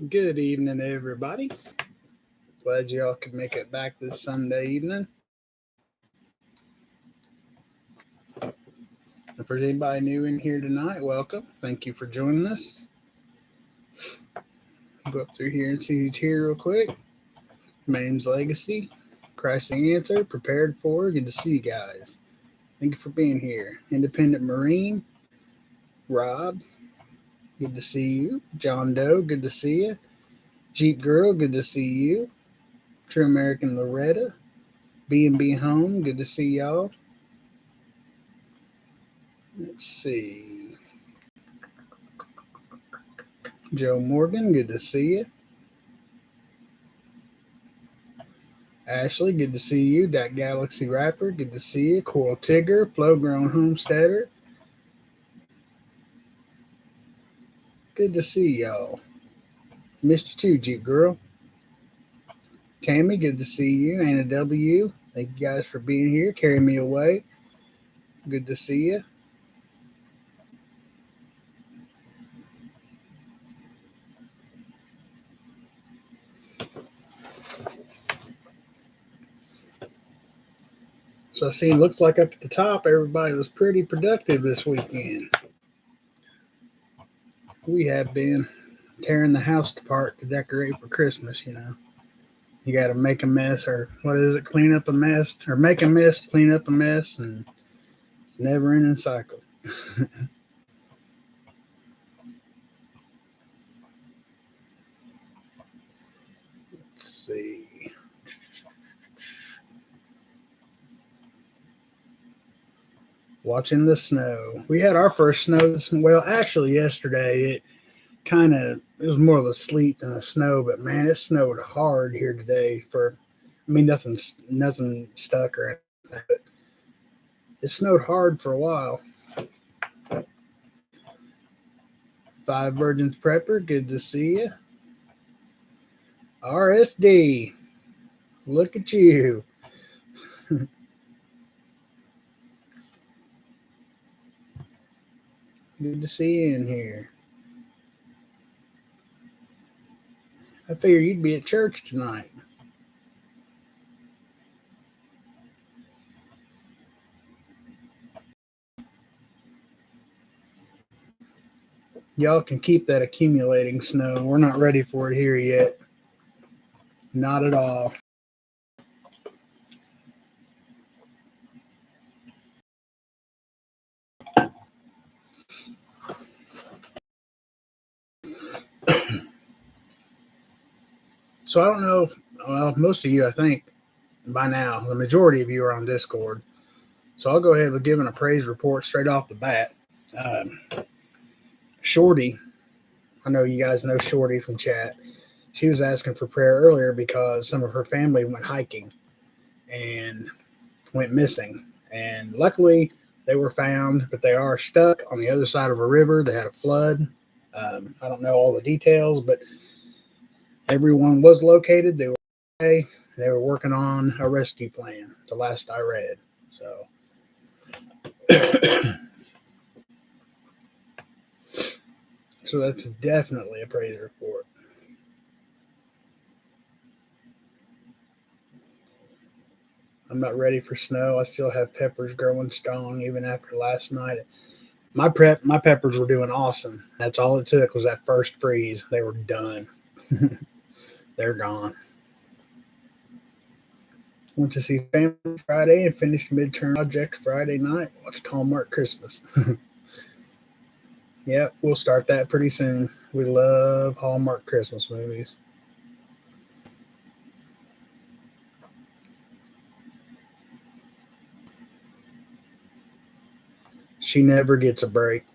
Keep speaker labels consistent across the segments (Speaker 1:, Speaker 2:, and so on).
Speaker 1: Good evening, everybody. Glad y'all could make it back this Sunday evening. If there's anybody new in here tonight, welcome. Thank you for joining us. Go up through here and see who's here real quick. Name's Legacy. Christ the Answer. Prepared for. Good to see you guys. Thank you for being here. Independent Marine. Rob. Good to see you. John Doe. Good to see you. Jeep Girl. Good to see you. True American Loretta. B&B Home. Good to see y'all. Let's see. Joe Morgan, good to see you. Ashley, good to see you. That Galaxy Rapper, good to see you. Coral Tigger, Flow Grown Homesteader. Good to see y'all. Missed you too, Jeep Girl. Tammy, good to see you. Anna W, thank you guys for being here. Carry me away. Good to see you. So I see it looks like up at the top, everybody was pretty productive this weekend. We have been tearing the house apart to decorate for Christmas, you know. You got to make a mess, or what is it, clean up a mess, or make a mess, clean up a mess, and never ending cycle. Let's see. Watching the snow. We had our first snow actually yesterday. It was more of a sleet than a snow, but man, it snowed hard here today nothing stuck or anything, but it snowed hard for a while. Five Virgins Prepper, good to see you. RSD, look at you. Good to see you in here. I figured you'd be at church tonight. Y'all can keep that accumulating snow. We're not ready for it here yet. Not at all. So I don't know if, most of you, I think, by now, the majority of you are on Discord. So I'll go ahead with giving a praise report straight off the bat. Shorty, I know you guys know Shorty from chat. She was asking for prayer earlier because some of her family went hiking and went missing. And luckily, they were found, but they are stuck on the other side of a river. They had a flood. I don't know all the details, but everyone was located. They were okay. They were working on a rescue plan, the last I read. So, so that's definitely a praise report. I'm not ready for snow. I still have peppers growing strong even after last night. My peppers were doing awesome. That's all it took was that first freeze. They were done. They're gone. Went to see family Friday and finished midterm project Friday night. Watched Hallmark Christmas. Yep, we'll start that pretty soon. We love Hallmark Christmas movies. She never gets a break.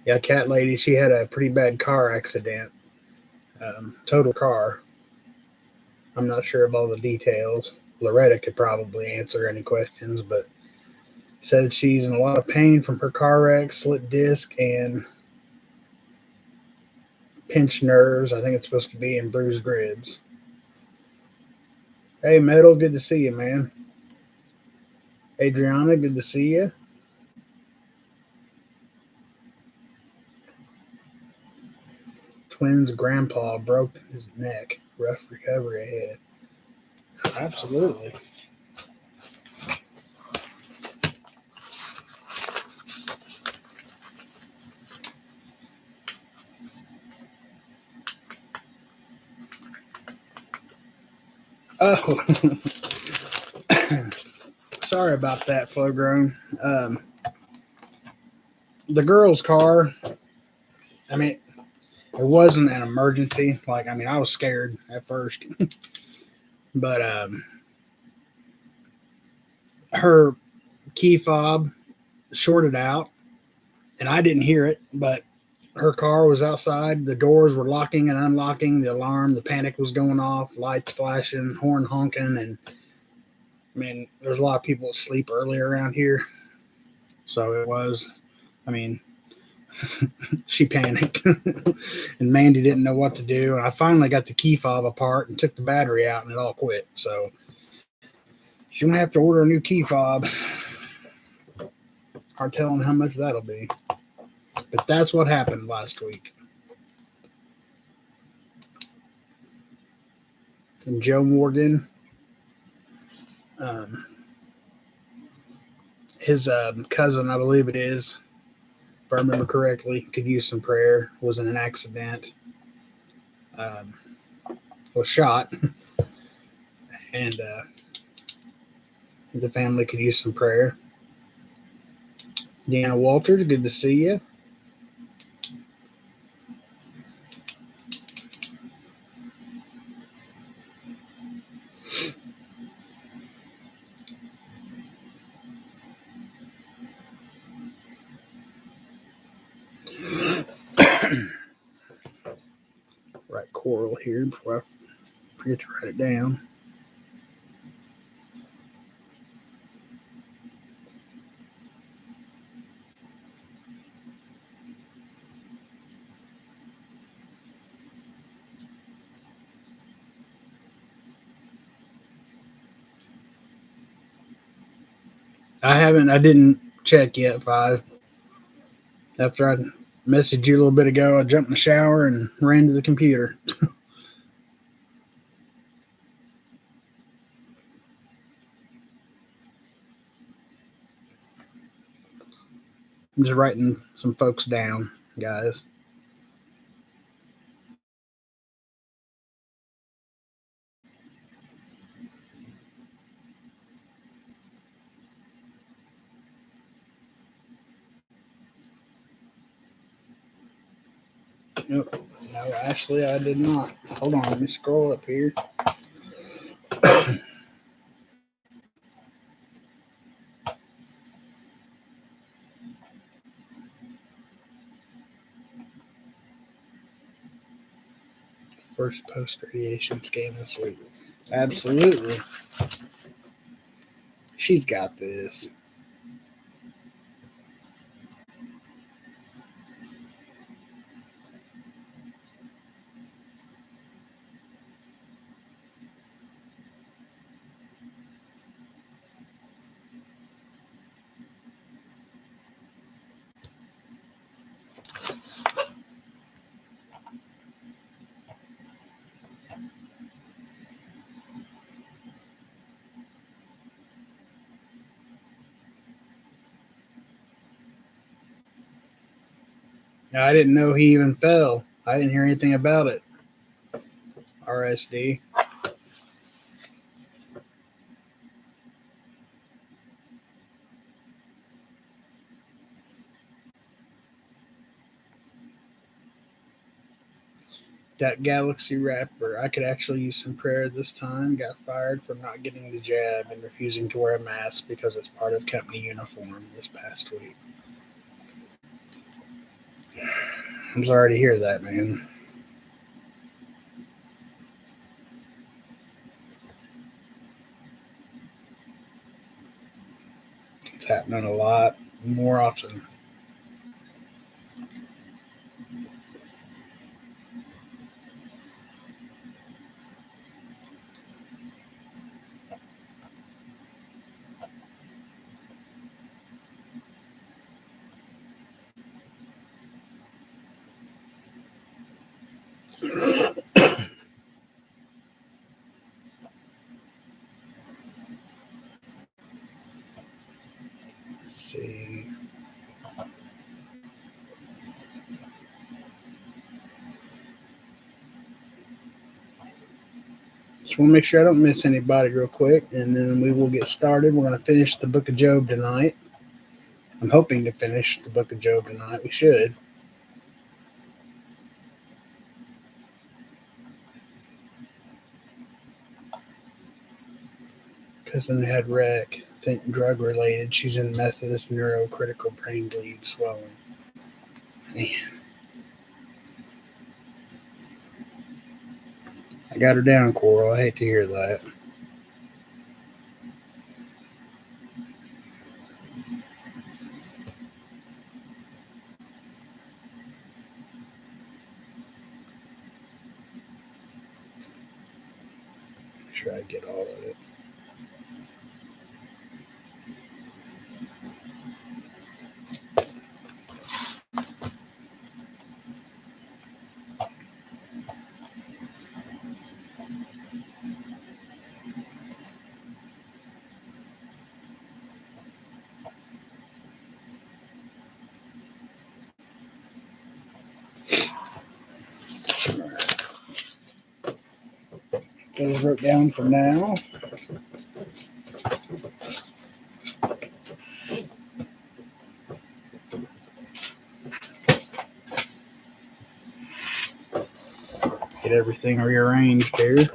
Speaker 1: Yeah, cat lady, she had a pretty bad car accident. Total car. I'm not sure of all the details. Loretta could probably answer any questions, but said she's in a lot of pain from her car wreck, slit disc, and pinched nerves. I think it's supposed to be in bruised ribs. Hey, Metal, good to see you, man. Adriana, good to see you. twins' grandpa broke his neck. Rough recovery ahead. Absolutely. Oh, sorry about that, Flow Grown. The girl's car, I mean, it wasn't an emergency. I was scared at first, but her key fob shorted out, and I didn't hear it, but her car was outside. The doors were locking and unlocking. The alarm, the panic was going off, lights flashing, horn honking, and there's a lot of people that sleep early around here. So it was, I mean, she panicked, and Mandy didn't know what to do. And I finally got the key fob apart and took the battery out, and it all quit. So she's going to have to order a new key fob. Hard telling how much that'll be. But that's what happened last week. And Joe Morgan, his cousin, I believe it is, if I remember correctly, could use some prayer. Was in an accident. Was shot. And the family could use some prayer. Deanna Walters, good to see you. Write Coral here before I forget to write it down. I didn't check yet, 5. After I messaged you a little bit ago, I jumped in the shower and ran to the computer. I'm just writing some folks down, guys. Nope. No, Ashley, I did not. Hold on, let me scroll up here. First post-radiation scan this week. Absolutely. She's got this. I didn't know he even fell. I didn't hear anything about it. RSD. That Galaxy rapper. I could actually use some prayer this time. Got fired for not getting the jab and refusing to wear a mask because it's part of company uniform this past week. I'm sorry to hear that, man. It's happening a lot more often. see. Just want to make sure I don't miss anybody real quick, and then we will get started. We're going to finish the book of Job tonight. I'm hoping to finish the book of Job tonight. We should. Cousin had wreck, think drug related. She's in Methodist neurocritical brain bleed swelling. Man. I got her down, Coral. I hate to hear that. Make sure I get all of it. Those wrote down for now. Get everything rearranged here.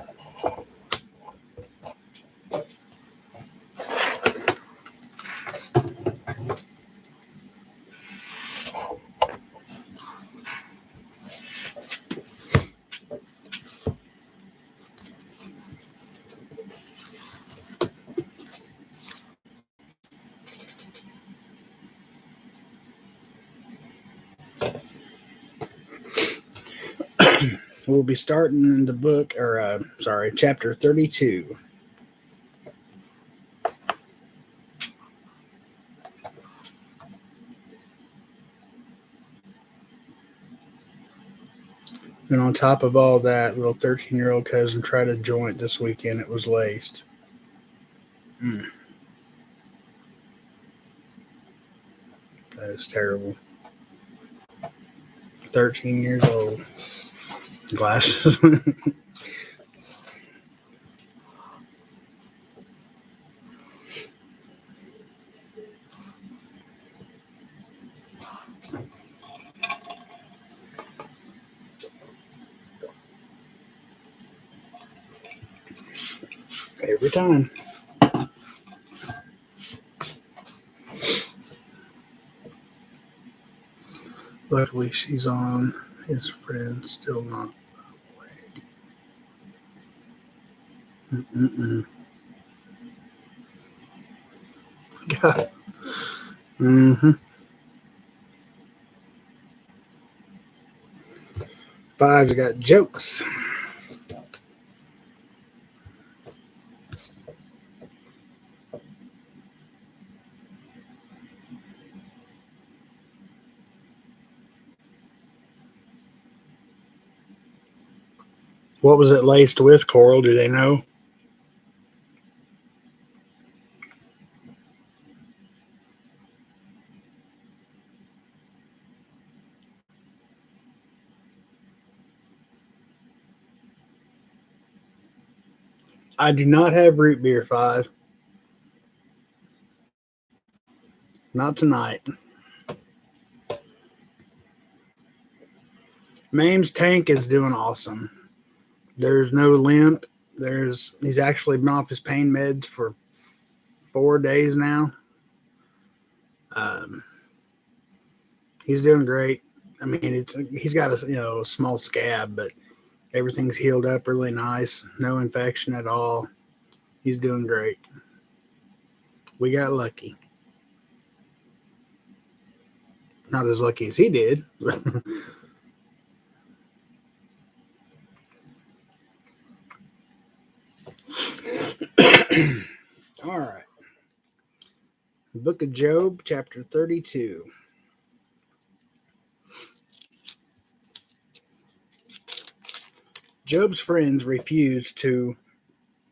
Speaker 1: We'll be starting in the book, chapter 32. And on top of all that, little 13-year-old cousin tried a joint this weekend. It was laced. That is terrible. 13 years old. Glasses. Every time. Luckily, she's on. His friend still not awake. God. Five's got jokes. What was it laced with, Coral? Do they know? I do not have root beer, Five. Not tonight. Mame's tank is doing awesome. There's no limp. He's actually been off his pain meds for 4 days now. He's doing great. I mean, he's got a small scab, but everything's healed up really nice. No infection at all. He's doing great. We got lucky. Not as lucky as he did. All right. The book of Job, chapter 32. Job's friends refused to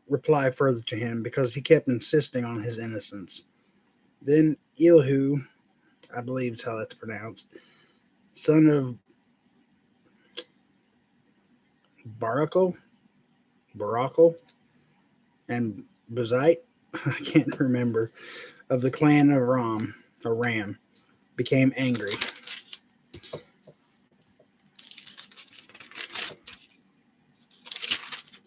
Speaker 1: reply further to him because he kept insisting on his innocence. Then Elihu, I believe is how that's pronounced, son of Barakal, and Buzite, I can't remember, of the clan of Ram, became angry.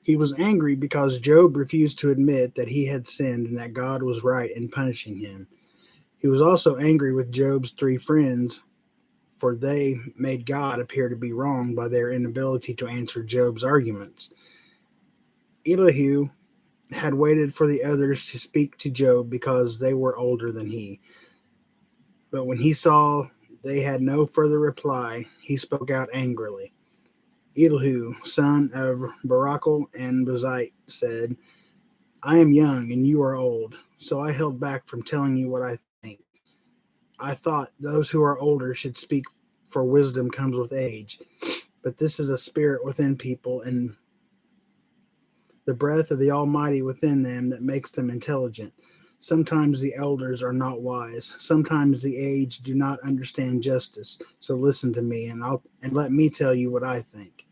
Speaker 1: He was angry because Job refused to admit that he had sinned and that God was right in punishing him. He was also angry with Job's three friends, for they made God appear to be wrong by their inability to answer Job's arguments. Elihu had waited for the others to speak to Job because they were older than he. But when he saw they had no further reply, he spoke out angrily. Elihu, son of Barakal and Buzite, said, I am young and you are old, so I held back from telling you what I think. I thought those who are older should speak, for wisdom comes with age. But this is a spirit within people and the breath of the Almighty within them that makes them intelligent. Sometimes the elders are not wise. Sometimes the aged do not understand justice. So listen to me, and let me tell you what I think.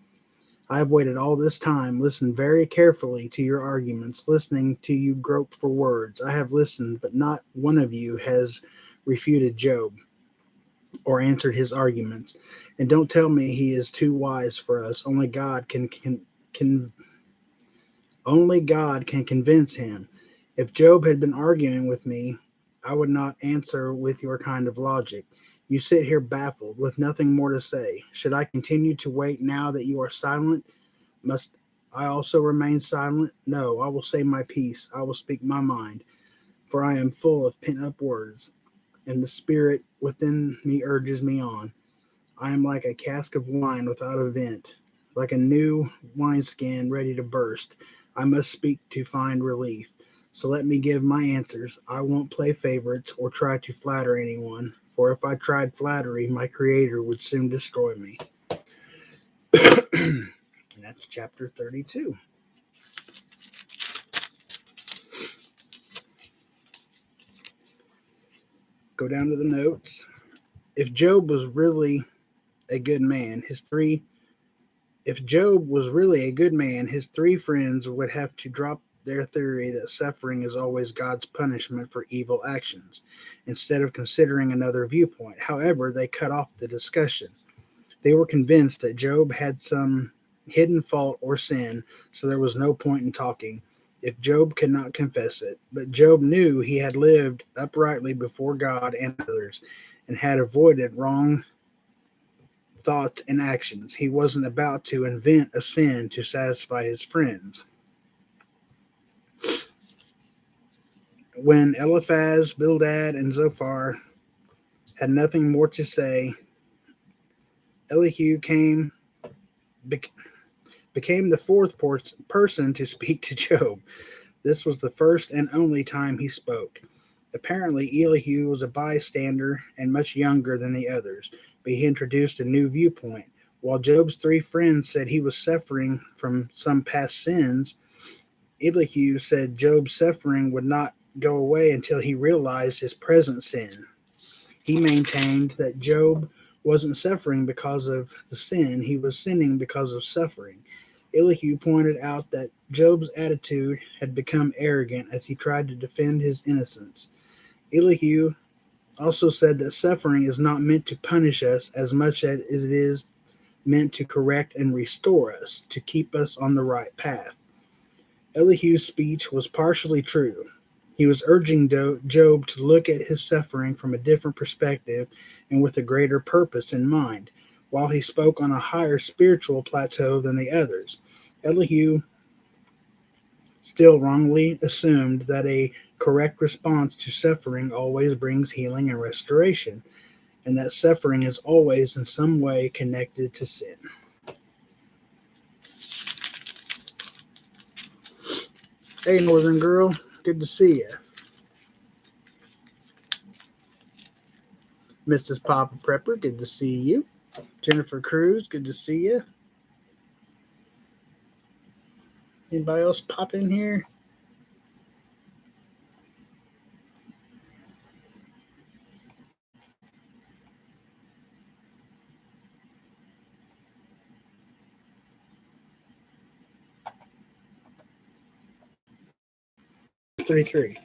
Speaker 1: I have waited all this time, listened very carefully to your arguments, listening to you grope for words. I have listened, but not one of you has refuted Job or answered his arguments. And don't tell me he is too wise for us. Only God can convince him. If Job had been arguing with me, I would not answer with your kind of logic. You sit here baffled, with nothing more to say. Should I continue to wait now that you are silent? Must I also remain silent? No, I will say my piece. I will speak my mind, for I am full of pent-up words, and the spirit within me urges me on. I am like a cask of wine without a vent, like a new wineskin ready to burst. I must speak to find relief. So let me give my answers. I won't play favorites or try to flatter anyone, for if I tried flattery, my Creator would soon destroy me. And that's chapter 32. Go down to the notes. If Job was really a good man, his three friends would have to drop their theory that suffering is always God's punishment for evil actions, instead of considering another viewpoint. However, they cut off the discussion. They were convinced that Job had some hidden fault or sin, so there was no point in talking if Job could not confess it. But Job knew he had lived uprightly before God and others, and had avoided wrong thoughts and actions. He wasn't about to invent a sin to satisfy his friends. When Eliphaz, Bildad, and Zophar had nothing more to say, Elihu became the fourth person to speak to Job. This was the first and only time he spoke. Apparently, Elihu was a bystander and much younger than the others, but he introduced a new viewpoint. While Job's three friends said he was suffering from some past sins, Elihu said Job's suffering would not go away until he realized his present sin. He maintained that Job wasn't suffering because of the sin, he was sinning because of suffering. Elihu pointed out that Job's attitude had become arrogant as he tried to defend his innocence. Elihu also said that suffering is not meant to punish us as much as it is meant to correct and restore us, to keep us on the right path. Elihu's speech was partially true. He was urging Job to look at his suffering from a different perspective and with a greater purpose in mind, while he spoke on a higher spiritual plateau than the others. Elihu still wrongly assumed that a correct response to suffering always brings healing and restoration, and that suffering is always in some way connected to sin. Hey, Northern Girl, good to see you. Mrs. Poppaprepper, good to see you. Jennifer Cruz, good to see you. Anybody else pop in here? 33.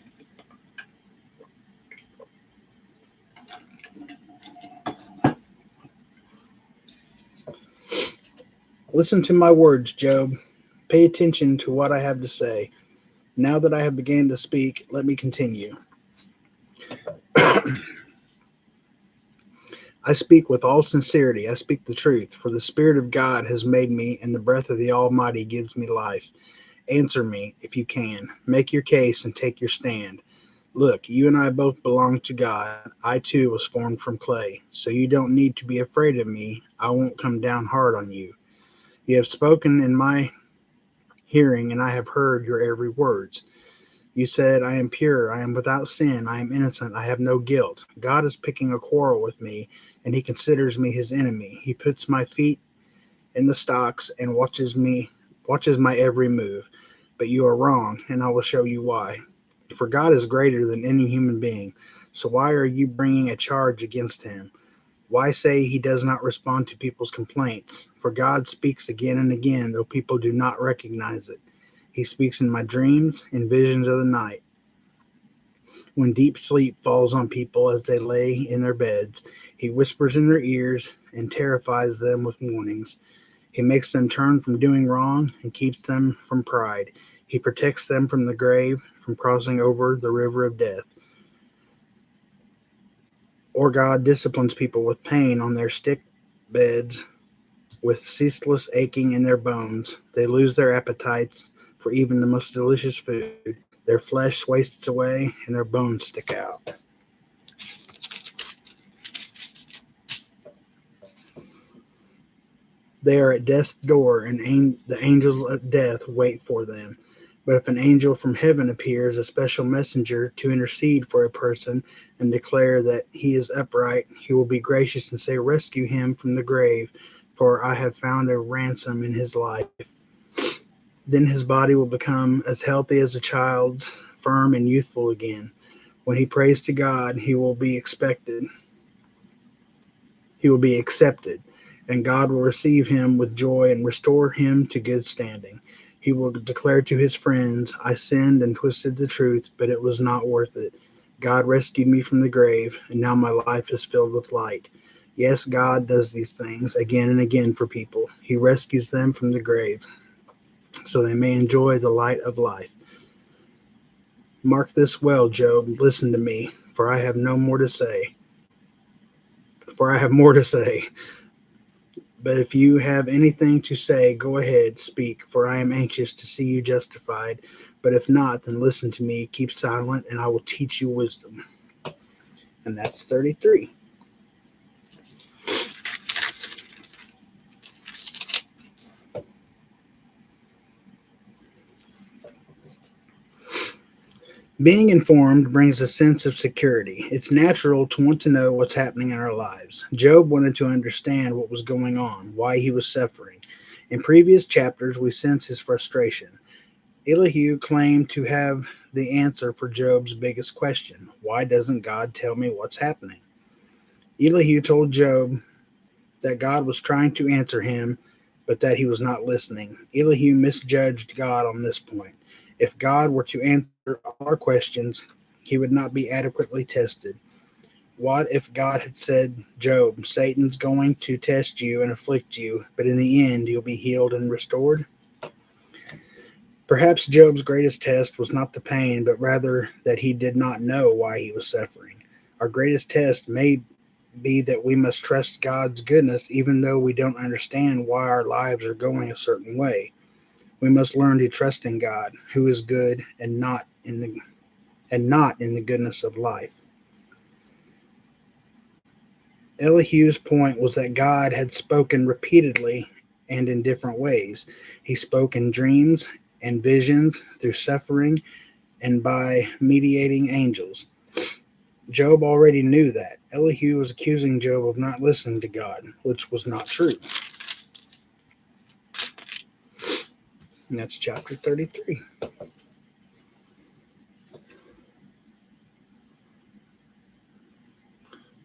Speaker 1: Listen to my words, Job. Pay attention to what I have to say. Now that I have begun to speak, let me continue. I speak with all sincerity. I speak the truth, for the Spirit of God has made me, and the breath of the Almighty gives me life. Answer me, if you can. Make your case and take your stand. Look, you and I both belong to God. I too was formed from clay, so you don't need to be afraid of me. I won't come down hard on you. You have spoken in my hearing, and I have heard your every words. You said, I am pure, I am without sin, I am innocent, I have no guilt. God is picking a quarrel with me, and he considers me his enemy. He puts my feet in the stocks and watches my every move. But you are wrong, and I will show you why. For God is greater than any human being, so why are you bringing a charge against him? Why say he does not respond to people's complaints? For God speaks again and again, though people do not recognize it. He speaks in my dreams, in visions of the night. When deep sleep falls on people as they lay in their beds, he whispers in their ears and terrifies them with warnings. He makes them turn from doing wrong and keeps them from pride. He protects them from the grave, from crossing over the river of death. Or God disciplines people with pain on their sick beds, with ceaseless aching in their bones. They lose their appetites for even the most delicious food. Their flesh wastes away and their bones stick out. They are at death's door, and the angels of death wait for them. But if an angel from heaven appears, a special messenger to intercede for a person and declare that he is upright, he will be gracious and say, rescue him from the grave, for I have found a ransom in his life. Then his body will become as healthy as a child's, firm and youthful again. When he prays to God, he will be accepted, and God will receive him with joy and restore him to good standing. He will declare to his friends, I sinned and twisted the truth, but it was not worth it. God rescued me from the grave, and now my life is filled with light. Yes, God does these things again and again for people. He rescues them from the grave, so they may enjoy the light of life. Mark this well, Job. Listen to me, for I have more to say. But if you have anything to say, go ahead, speak, for I am anxious to see you justified. But if not, then listen to me, keep silent, and I will teach you wisdom. And that's 33. Being informed brings a sense of security. It's natural to want to know what's happening in our lives. Job wanted to understand what was going on, why he was suffering. In previous chapters, we sense his frustration. Elihu claimed to have the answer for Job's biggest question. Why doesn't God tell me what's happening? Elihu told Job that God was trying to answer him, but that he was not listening. Elihu misjudged God on this point. If God were to answer all our questions, he would not be adequately tested. What if God had said, Job, Satan's going to test you and afflict you, but in the end you'll be healed and restored? Perhaps Job's greatest test was not the pain, but rather that he did not know why he was suffering. Our greatest test may be that we must trust God's goodness even though we don't understand why our lives are going a certain way. We must learn to trust in God, who is good, and not in the goodness of life. Elihu's point was that God had spoken repeatedly and in different ways. He spoke in dreams and visions, through suffering, and by mediating angels. Job already knew that. Elihu was accusing Job of not listening to God, which was not true. And that's chapter 33.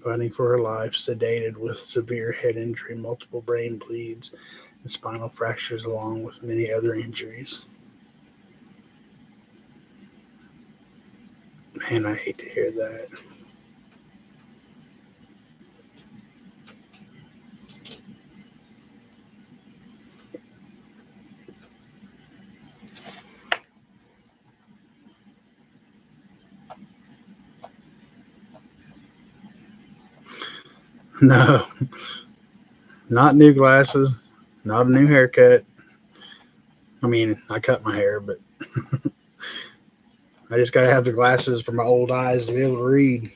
Speaker 1: Fighting for her life, sedated with severe head injury, multiple brain bleeds, and spinal fractures, along with many other injuries. Man, I hate to hear that. No, not new glasses, not a new haircut. I mean, I cut my hair, but I just got to have the glasses for my old eyes to be able to read.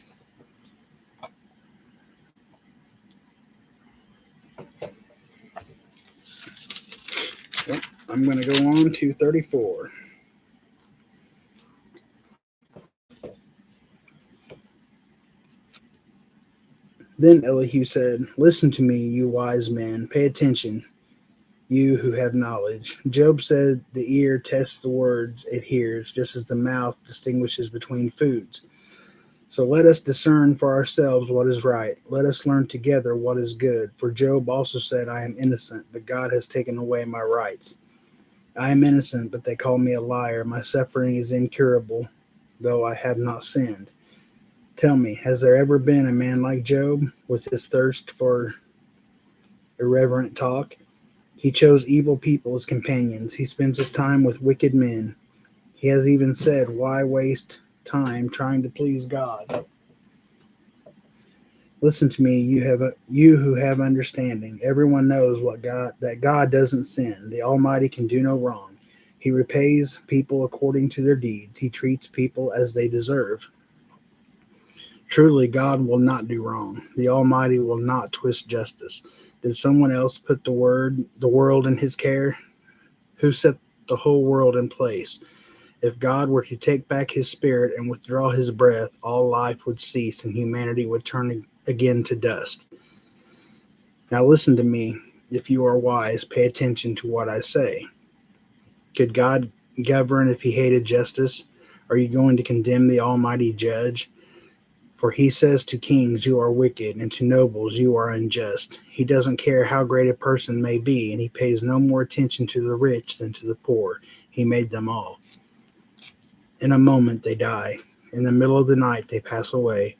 Speaker 1: Yep, I'm going to go on to 34. Then Elihu said, "Listen to me, you wise men. Pay attention, you who have knowledge." Job said, "The ear tests the words it hears, just as the mouth distinguishes between foods. So let us discern for ourselves what is right. Let us learn together what is good. For Job also said, I am innocent, but God has taken away my rights. I am innocent, but they call me a liar. My suffering is incurable, though I have not sinned. Tell me, has there ever been a man like Job, with his thirst for irreverent talk? He chose evil people as companions. He spends his time with wicked men. He has even said, why waste time trying to please God? Listen to me, you who have understanding. Everyone knows that God doesn't sin. The Almighty can do no wrong. He repays people according to their deeds. He treats people as they deserve. Truly, God will not do wrong. The Almighty will not twist justice. Did someone else put the world in his care? Who set the whole world in place? If God were to take back his spirit and withdraw his breath, all life would cease and humanity would turn again to dust. Now listen to me. If you are wise, pay attention to what I say. Could God govern if he hated justice? Are you going to condemn the Almighty Judge? For he says to kings, you are wicked, and to nobles, you are unjust. He doesn't care how great a person may be, and he pays no more attention to the rich than to the poor. He made them all. In a moment they die. In the middle of the night they pass away.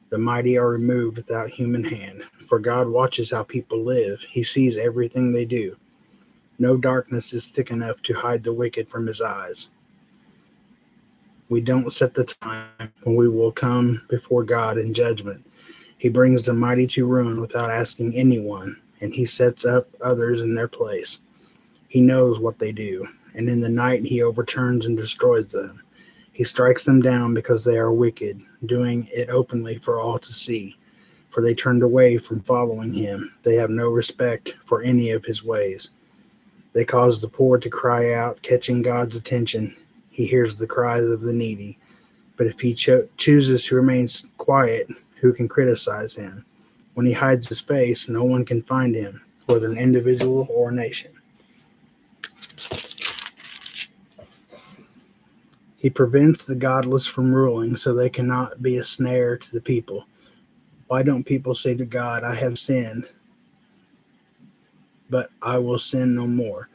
Speaker 1: The mighty are removed without human hand. For God watches how people live. He sees everything they do. No darkness is thick enough to hide the wicked from his eyes. We don't set the time when we will come before God in judgment. He brings the mighty to ruin without asking anyone, and he sets up others in their place. He knows what they do, and in the night he overturns and destroys them. He strikes them down because they are wicked, doing it openly for all to see. For they turned away from following him. They have no respect for any of his ways. They cause the poor to cry out, catching God's attention. He hears the cries of the needy. But if he chooses to remain quiet, who can criticize him? When he hides his face, no one can find him, whether an individual or a nation. He prevents the godless from ruling, so they cannot be a snare to the people. Why don't people say to God, I have sinned, but I will sin no more?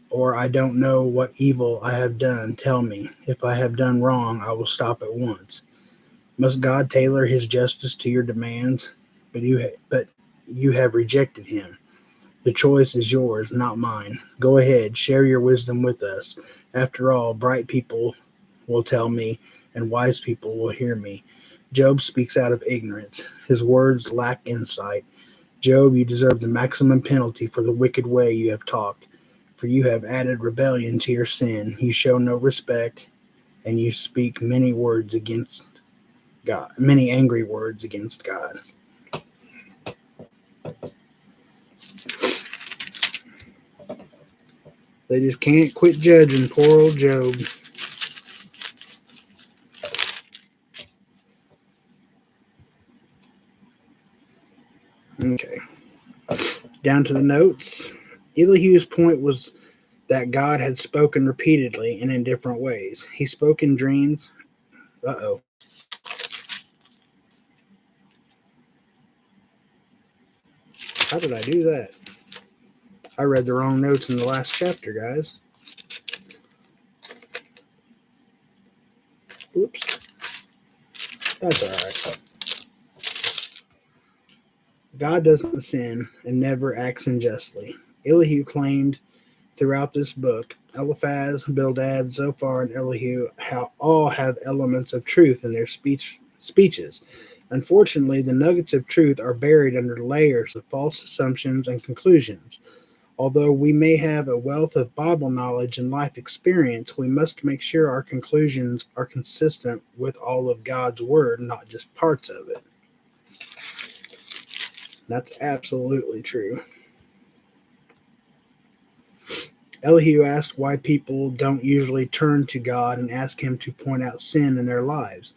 Speaker 1: Or I don't know what evil I have done. Tell me, if I have done wrong, I will stop at once. Must God tailor his justice to your demands? But you have rejected him. The choice is yours, not mine. Go ahead, share your wisdom with us. After all, bright people will tell me, and wise people will hear me. Job speaks out of ignorance. His words lack insight. Job, you deserve the maximum penalty for the wicked way you have talked. For you have added rebellion to your sin. You show no respect, and you speak many words against God, many angry words against God. They just can't quit judging poor old Job. Okay. Down to the notes. Elihu's point was that God had spoken repeatedly and in different ways. He spoke in dreams. Uh-oh. How did I do that? I read the wrong notes in the last chapter, guys. Oops. That's all right. God doesn't sin and never acts unjustly. Elihu claimed throughout this book, Eliphaz, Bildad, Zophar, and Elihu all have elements of truth in their speeches. Unfortunately, the nuggets of truth are buried under layers of false assumptions and conclusions. Although we may have a wealth of Bible knowledge and life experience, we must make sure our conclusions are consistent with all of God's Word, not just parts of it. That's absolutely true. Elihu asked why people don't usually turn to God and ask Him to point out sin in their lives.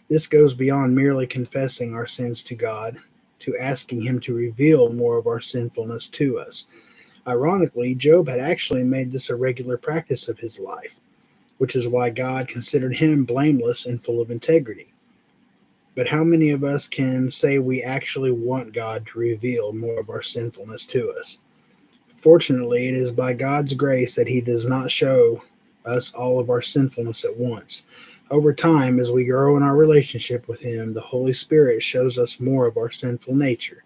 Speaker 1: This goes beyond merely confessing our sins to God, to asking Him to reveal more of our sinfulness to us. Ironically, Job had actually made this a regular practice of his life, which is why God considered him blameless and full of integrity. But how many of us can say we actually want God to reveal more of our sinfulness to us? Fortunately, it is by God's grace that He does not show us all of our sinfulness at once. Over time, as we grow in our relationship with Him, the Holy Spirit shows us more of our sinful nature.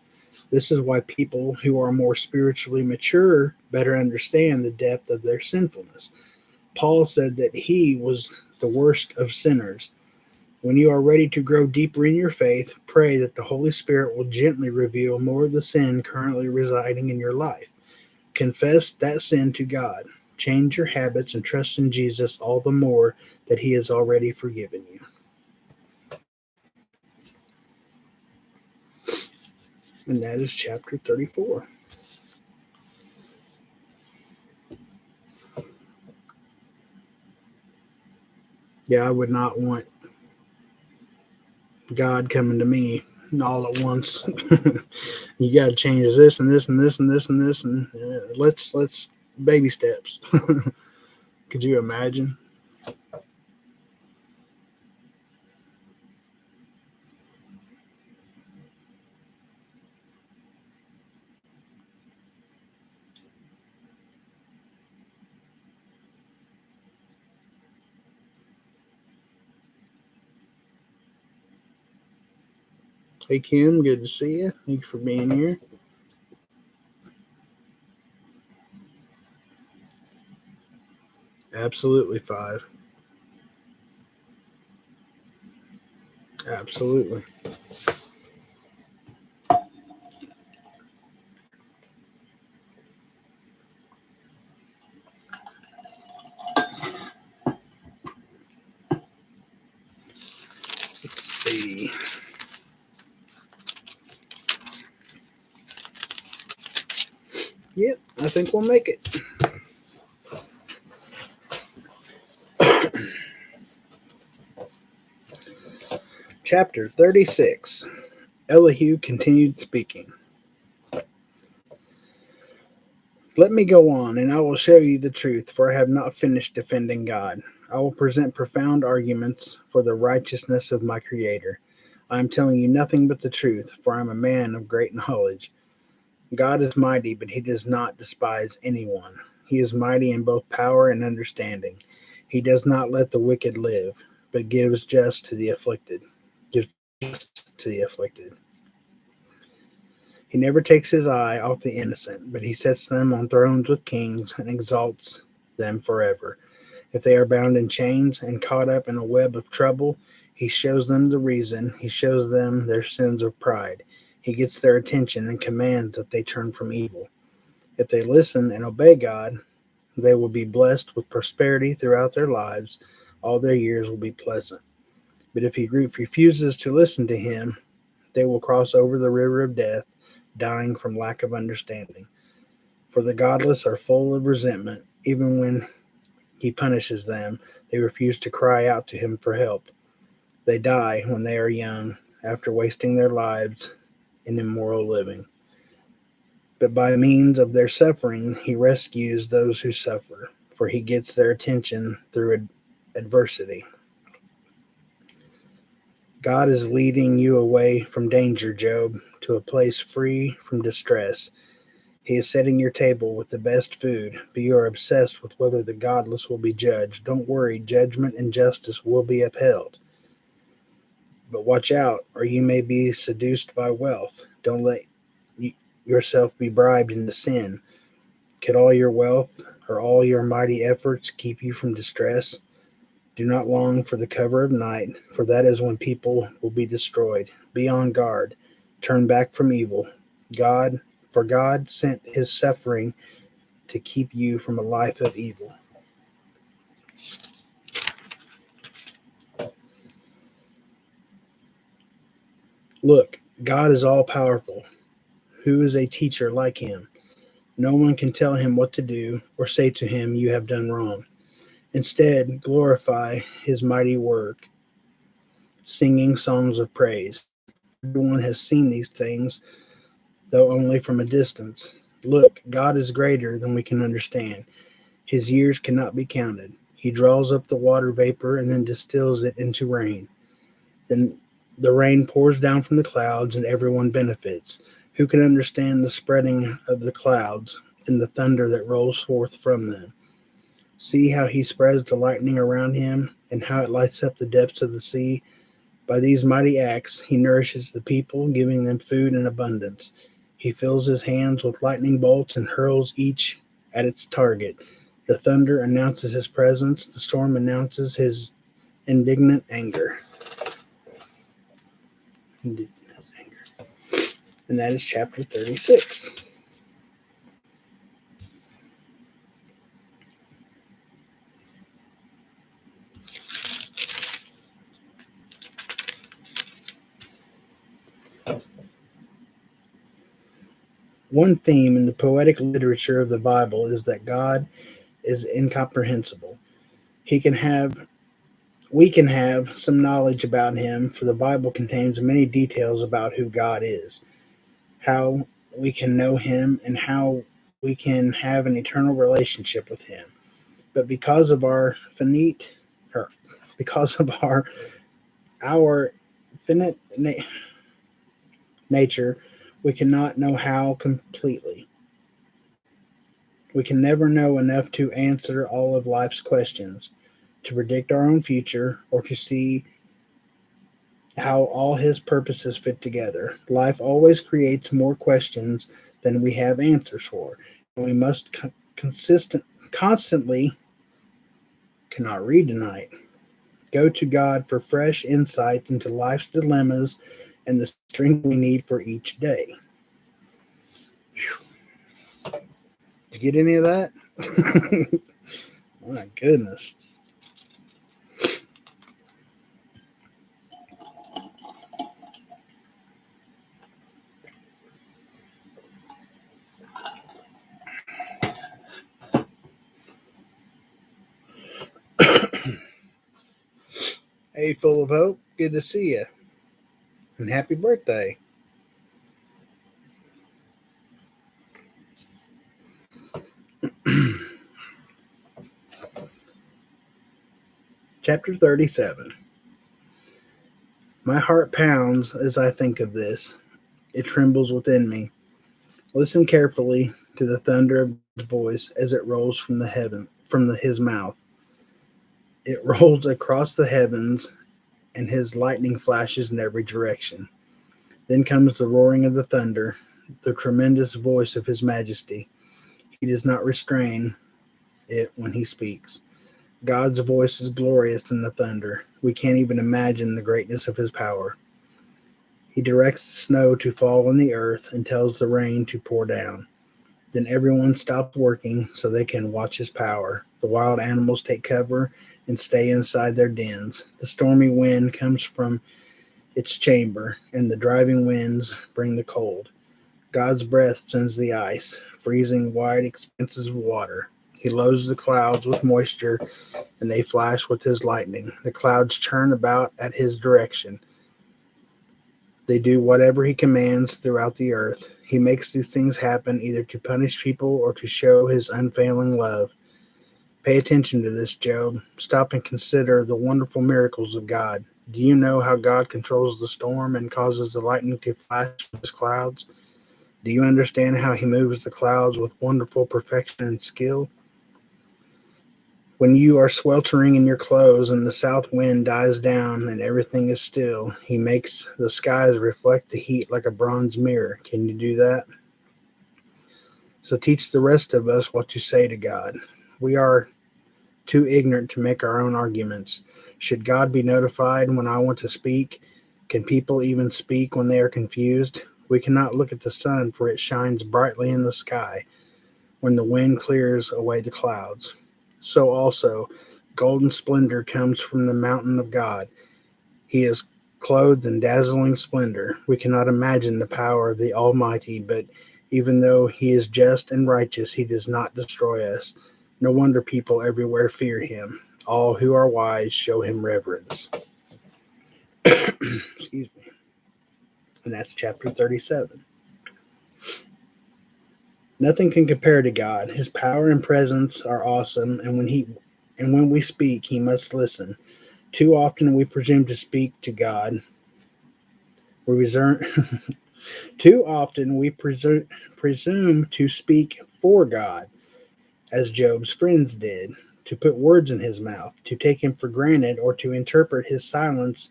Speaker 1: This is why people who are more spiritually mature better understand the depth of their sinfulness. Paul said that he was the worst of sinners. When you are ready to grow deeper in your faith, pray that the Holy Spirit will gently reveal more of the sin currently residing in your life. Confess that sin to God. Change your habits and trust in Jesus all the more that He has already forgiven you. And that is chapter 34. Yeah, I would not want God coming to me all at once. You got to change this and this and this and this and this, and let's baby steps. Could you imagine? Hey Kim, good to see you. Thank you for being here. Absolutely 5. Absolutely. Let's see. Yep, I think we'll make it. Chapter 36. Elihu continued speaking. Let me go on, and I will show you the truth, for I have not finished defending God. I will present profound arguments for the righteousness of my Creator. I am telling you nothing but the truth, for I am a man of great knowledge. God is mighty, but He does not despise anyone. He is mighty in both power and understanding. He does not let the wicked live, but gives just to the afflicted. Gives just to the afflicted. He never takes His eye off the innocent, but He sets them on thrones with kings and exalts them forever. If they are bound in chains and caught up in a web of trouble, He shows them the reason. He shows them their sins of pride. He gets their attention and commands that they turn from evil. If they listen and obey God, they will be blessed with prosperity throughout their lives. All their years will be pleasant. But if He refuses to listen to Him, they will cross over the river of death, dying from lack of understanding. For the godless are full of resentment. Even when He punishes them, they refuse to cry out to Him for help. They die when they are young, after wasting their lives in immoral living. But by means of their suffering, He rescues those who suffer, for He gets their attention through adversity. God is leading you away from danger, Job, to a place free from distress. He is setting your table with the best food, but you are obsessed with whether the godless will be judged. Don't worry, judgment and justice will be upheld. But watch out, or you may be seduced by wealth. Don't let yourself be bribed into sin. Could all your wealth or all your mighty efforts keep you from distress? Do not long for the cover of night, for that is when people will be destroyed. Be on guard. Turn back from evil. God sent his suffering to keep you from a life of evil. Look, God is all powerful. Who is a teacher like him? No one can tell him what to do or say to him, "You have done wrong." Instead, glorify his mighty work, singing songs of praise. Everyone has seen these things, though only from a distance. Look, God is greater than we can understand. His years cannot be counted. He draws up the water vapor and then distills it into rain. Then the rain pours down from the clouds and everyone benefits. Who can understand the spreading of the clouds and the thunder that rolls forth from them? See how he spreads the lightning around him and how it lights up the depths of the sea. By these mighty acts, he nourishes the people, giving them food in abundance. He fills his hands with lightning bolts and hurls each at its target. The thunder announces his presence, the storm announces his indignant anger. And that is chapter 36. One theme in the poetic literature of the Bible is that God is incomprehensible. He can have We can have some knowledge about him, for the Bible contains many details about who God is, how we can know him, and how we can have an eternal relationship with him. But because of our finite nature, we cannot know how completely. We can never know enough to answer all of life's questions, to predict our own future, or to see how all his purposes fit together. Life always creates more questions than we have answers for, and we must constantly cannot read tonight. Go to God for fresh insights into life's dilemmas and the strength we need for each day. Did you get any of that? My goodness. Hey, full of hope. Good to see you. And happy birthday. Chapter 37. My heart pounds as I think of this. It trembles within me. Listen carefully to the thunder of his voice as it rolls from his mouth. It rolls across the heavens, and his lightning flashes in every direction. Then comes the roaring of the thunder, the tremendous voice of his majesty. He does not restrain it when he speaks. God's voice is glorious in the thunder. We can't even imagine the greatness of his power. He directs the snow to fall on the earth and tells the rain to pour down. Then everyone stops working so they can watch his power. The wild animals take cover and stay inside their dens. The stormy wind comes from its chamber, and the driving winds bring the cold. God's breath sends the ice, freezing wide expanses of water. He loads the clouds with moisture, and they flash with his lightning. The clouds churn about at his direction. They do whatever he commands throughout the earth. He makes these things happen either to punish people or to show his unfailing love. Pay attention to this, Job. Stop and consider the wonderful miracles of God. Do you know how God controls the storm and causes the lightning to flash from his clouds? Do you understand how he moves the clouds with wonderful perfection and skill? When you are sweltering in your clothes and the south wind dies down and everything is still, he makes the skies reflect the heat like a bronze mirror. Can you do that? So teach the rest of us what to say to God. We are too ignorant to make our own arguments. Should God be notified when I want to speak? Can people even speak when they are confused? We cannot look at the sun, for it shines brightly in the sky when the wind clears away the clouds. So also, golden splendor comes from the mountain of God. He is clothed in dazzling splendor. We cannot imagine the power of the Almighty, but even though he is just and righteous, he does not destroy us. No wonder people everywhere fear him. All who are wise show him reverence. Excuse me. And that's chapter 37. Nothing can compare to God. His power and presence are awesome, and when we speak, he must listen. Too often we presume to speak to God. We reserve Too often we presume to speak for God, as Job's friends did, to put words in his mouth, to take him for granted, or to interpret his silence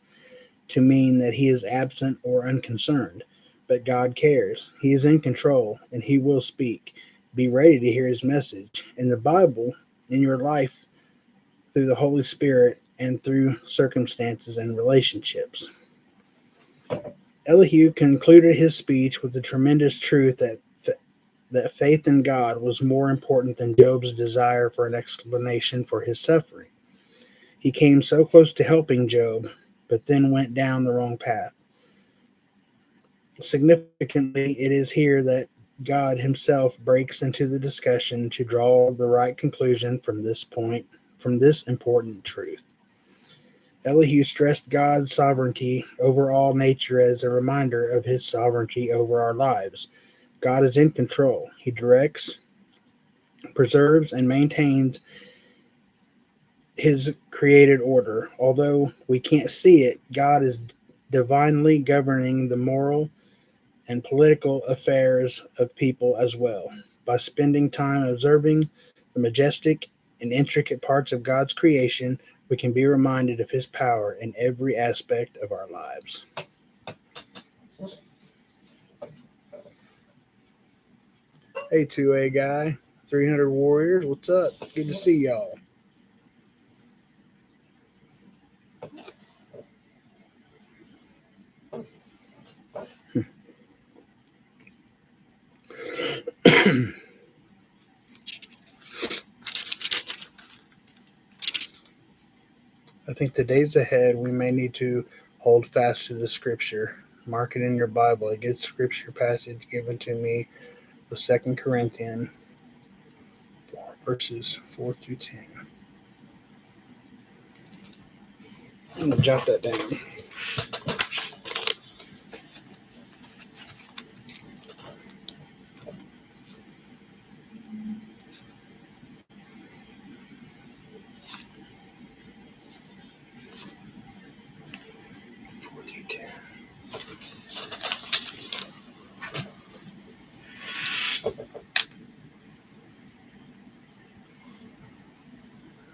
Speaker 1: to mean that he is absent or unconcerned. But God cares. He is in control, and he will speak. Be ready to hear his message. In the Bible, in your life, through the Holy Spirit, and through circumstances and relationships. Elihu concluded his speech with the tremendous truth that faith in God was more important than Job's desire for an explanation for his suffering. He came so close to helping Job, but then went down the wrong path. Significantly, it is here that God himself breaks into the discussion to draw the right conclusion from this important truth. Elihu stressed God's sovereignty over all nature as a reminder of his sovereignty over our lives. God is in control. He directs, preserves, and maintains his created order. Although we can't see it, God is divinely governing the moral and political affairs of people as well. By spending time observing the majestic and intricate parts of God's creation, we can be reminded of his power in every aspect of our lives. Hey, 2A guy, 300 Warriors, what's up? Good to see y'all. I think the days ahead we may need to hold fast to the scripture. Mark it in your Bible. A good scripture passage given to me was 2 Corinthians 4, verses 4 through 10. I'm going to jot that down.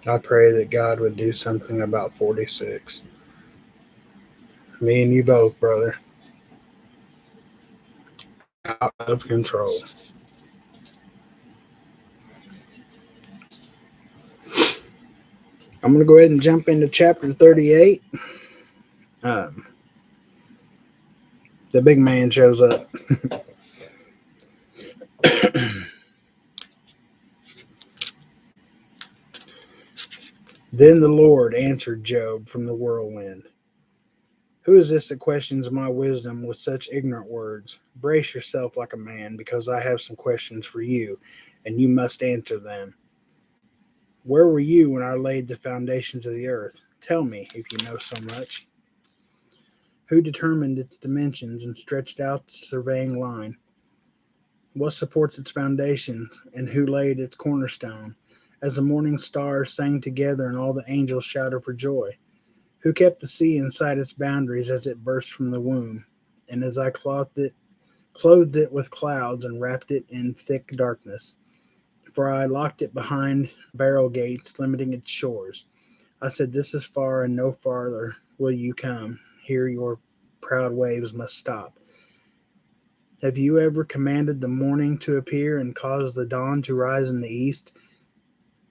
Speaker 1: I pray that God would do something about 46. Me and you both, brother. Out of control. I'm going to go ahead and jump into chapter 38. The big man shows up. Then the Lord answered Job from the whirlwind. Who is this that questions my wisdom with such ignorant words? Brace yourself like a man, because I have some questions for you, and you must answer them. Where were you when I laid the foundations of the earth? Tell me, if you know so much. Who determined its dimensions and stretched out the surveying line? What supports its foundations, and who laid its cornerstone? As the morning stars sang together and all the angels shouted for joy. Who kept the sea inside its boundaries as it burst from the womb, and as I clothed it with clouds and wrapped it in thick darkness? for I locked it behind barrel gates, limiting its shores. I said, this is far and no farther will you come. Here your proud waves must stop. Have you ever commanded the morning to appear and caused the dawn to rise in the east?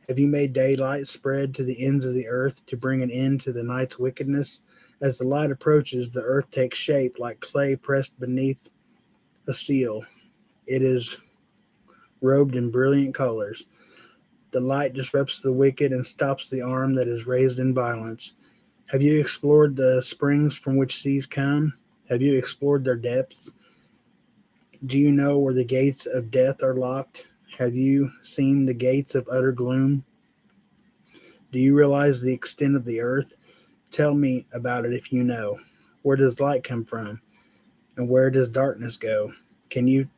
Speaker 1: Have you made daylight spread to the ends of the earth to bring an end to the night's wickedness? As the light approaches, the earth takes shape like clay pressed beneath a seal. It is robed in brilliant colors. The light disrupts the wicked and stops the arm that is raised in violence. Have you explored the springs from which seas come? Have you explored their depths? Do you know where the gates of death are locked? Have you seen the gates of utter gloom? Do you realize the extent of the earth? Tell me about it if you know. Where does light come from? And where does darkness go? Can you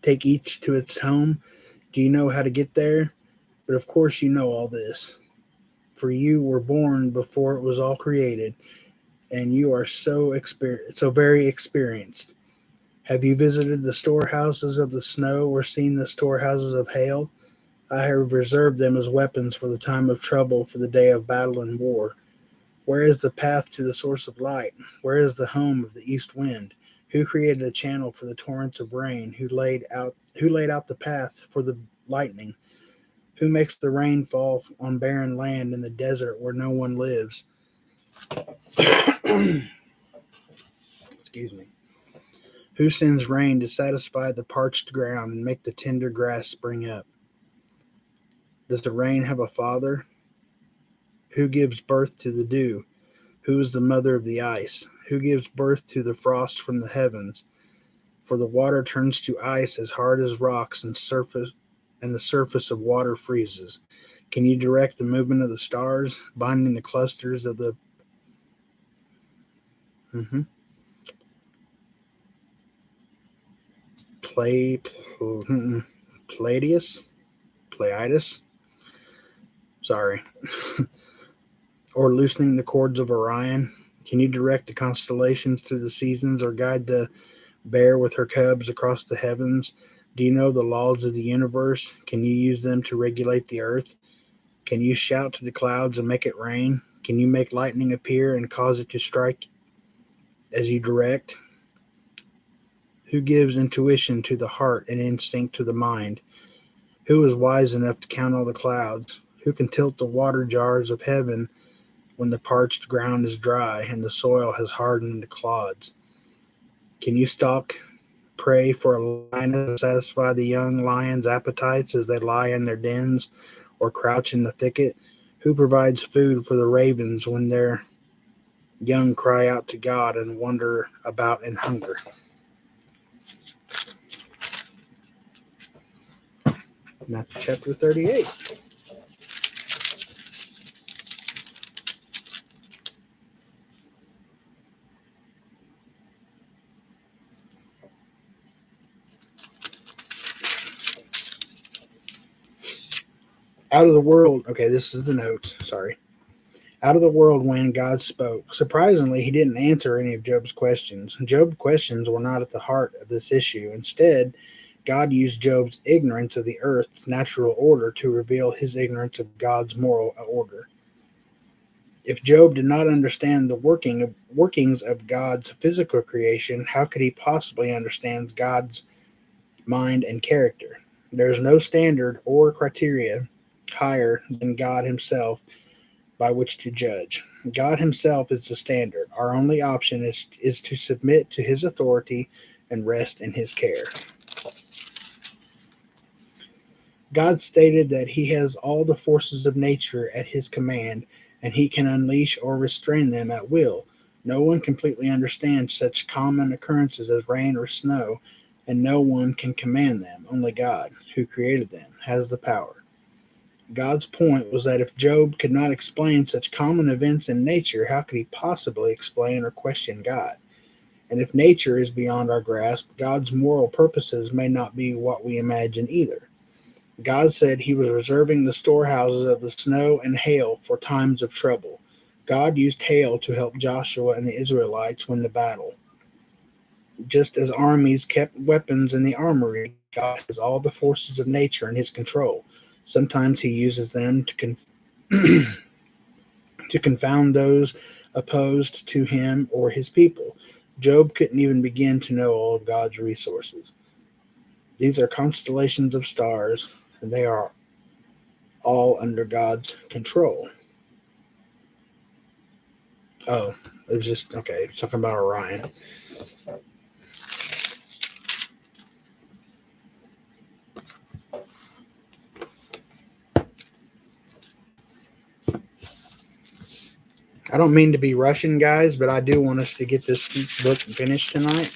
Speaker 1: take each to its home? Do you know how to get there? But of course you know all this. For you were born before it was all created, and you are so very experienced. Have you visited the storehouses of the snow or seen the storehouses of hail? I have reserved them as weapons for the time of trouble, for the day of battle and war. Where is the path to the source of light? Where is the home of the east wind? Who created a channel for the torrents of rain? Who laid out the path for the lightning? Who makes the rain fall on barren land in the desert where no one lives? Excuse me. Who sends rain to satisfy the parched ground and make the tender grass spring up? Does the rain have a father? Who gives birth to the dew? Who is the mother of the ice? Who gives birth to the frost from the heavens? For the water turns to ice as hard as rocks, and the surface of water freezes. Can you direct the movement of the stars, binding the clusters of the Play, Pleiades? Pleiades? Sorry. Or loosening the cords of Orion? Can you direct the constellations through the seasons or guide the bear with her cubs across the heavens? Do you know the laws of the universe? Can you use them to regulate the earth? Can you shout to the clouds and make it rain? Can you make lightning appear and cause it to strike as you direct? Who gives intuition to the heart and instinct to the mind? Who is wise enough to count all the clouds? Who can tilt the water jars of heaven when the parched ground is dry and the soil has hardened into clods? Can you stalk prey for a lion to satisfy the young lion's appetites as they lie in their dens or crouch in the thicket? Who provides food for the ravens when their young cry out to God and wander about in hunger? Matthew chapter 38. Out of the world, okay, this is the notes, sorry. Out of the whirlwind, God spoke. Surprisingly, he didn't answer any of Job's questions. Job's questions were not at the heart of this issue. Instead, God used Job's ignorance of the earth's natural order to reveal his ignorance of God's moral order. If Job did not understand the workings of God's physical creation, how could he possibly understand God's mind and character? There is no standard or criteria higher than God himself by which to judge. God himself is the standard. Our only option is to submit to his authority and rest in his care. God stated that he has all the forces of nature at his command, and he can unleash or restrain them at will. No one completely understands such common occurrences as rain or snow, and no one can command them. Only God, who created them, has the power. God's point was that if Job could not explain such common events in nature, how could he possibly explain or question God? And if nature is beyond our grasp, God's moral purposes may not be what we imagine either. God said he was reserving the storehouses of the snow and hail for times of trouble. God used hail to help Joshua and the Israelites win the battle. Just as armies kept weapons in the armory, God has all the forces of nature in his control. Sometimes he uses them to confound those opposed to him or his people. Job couldn't even begin to know all of God's resources. These are constellations of stars, and they are all under God's control. Oh, it was just okay. Talking about Orion. I don't mean to be rushing, guys, but I do want us to get this book finished tonight.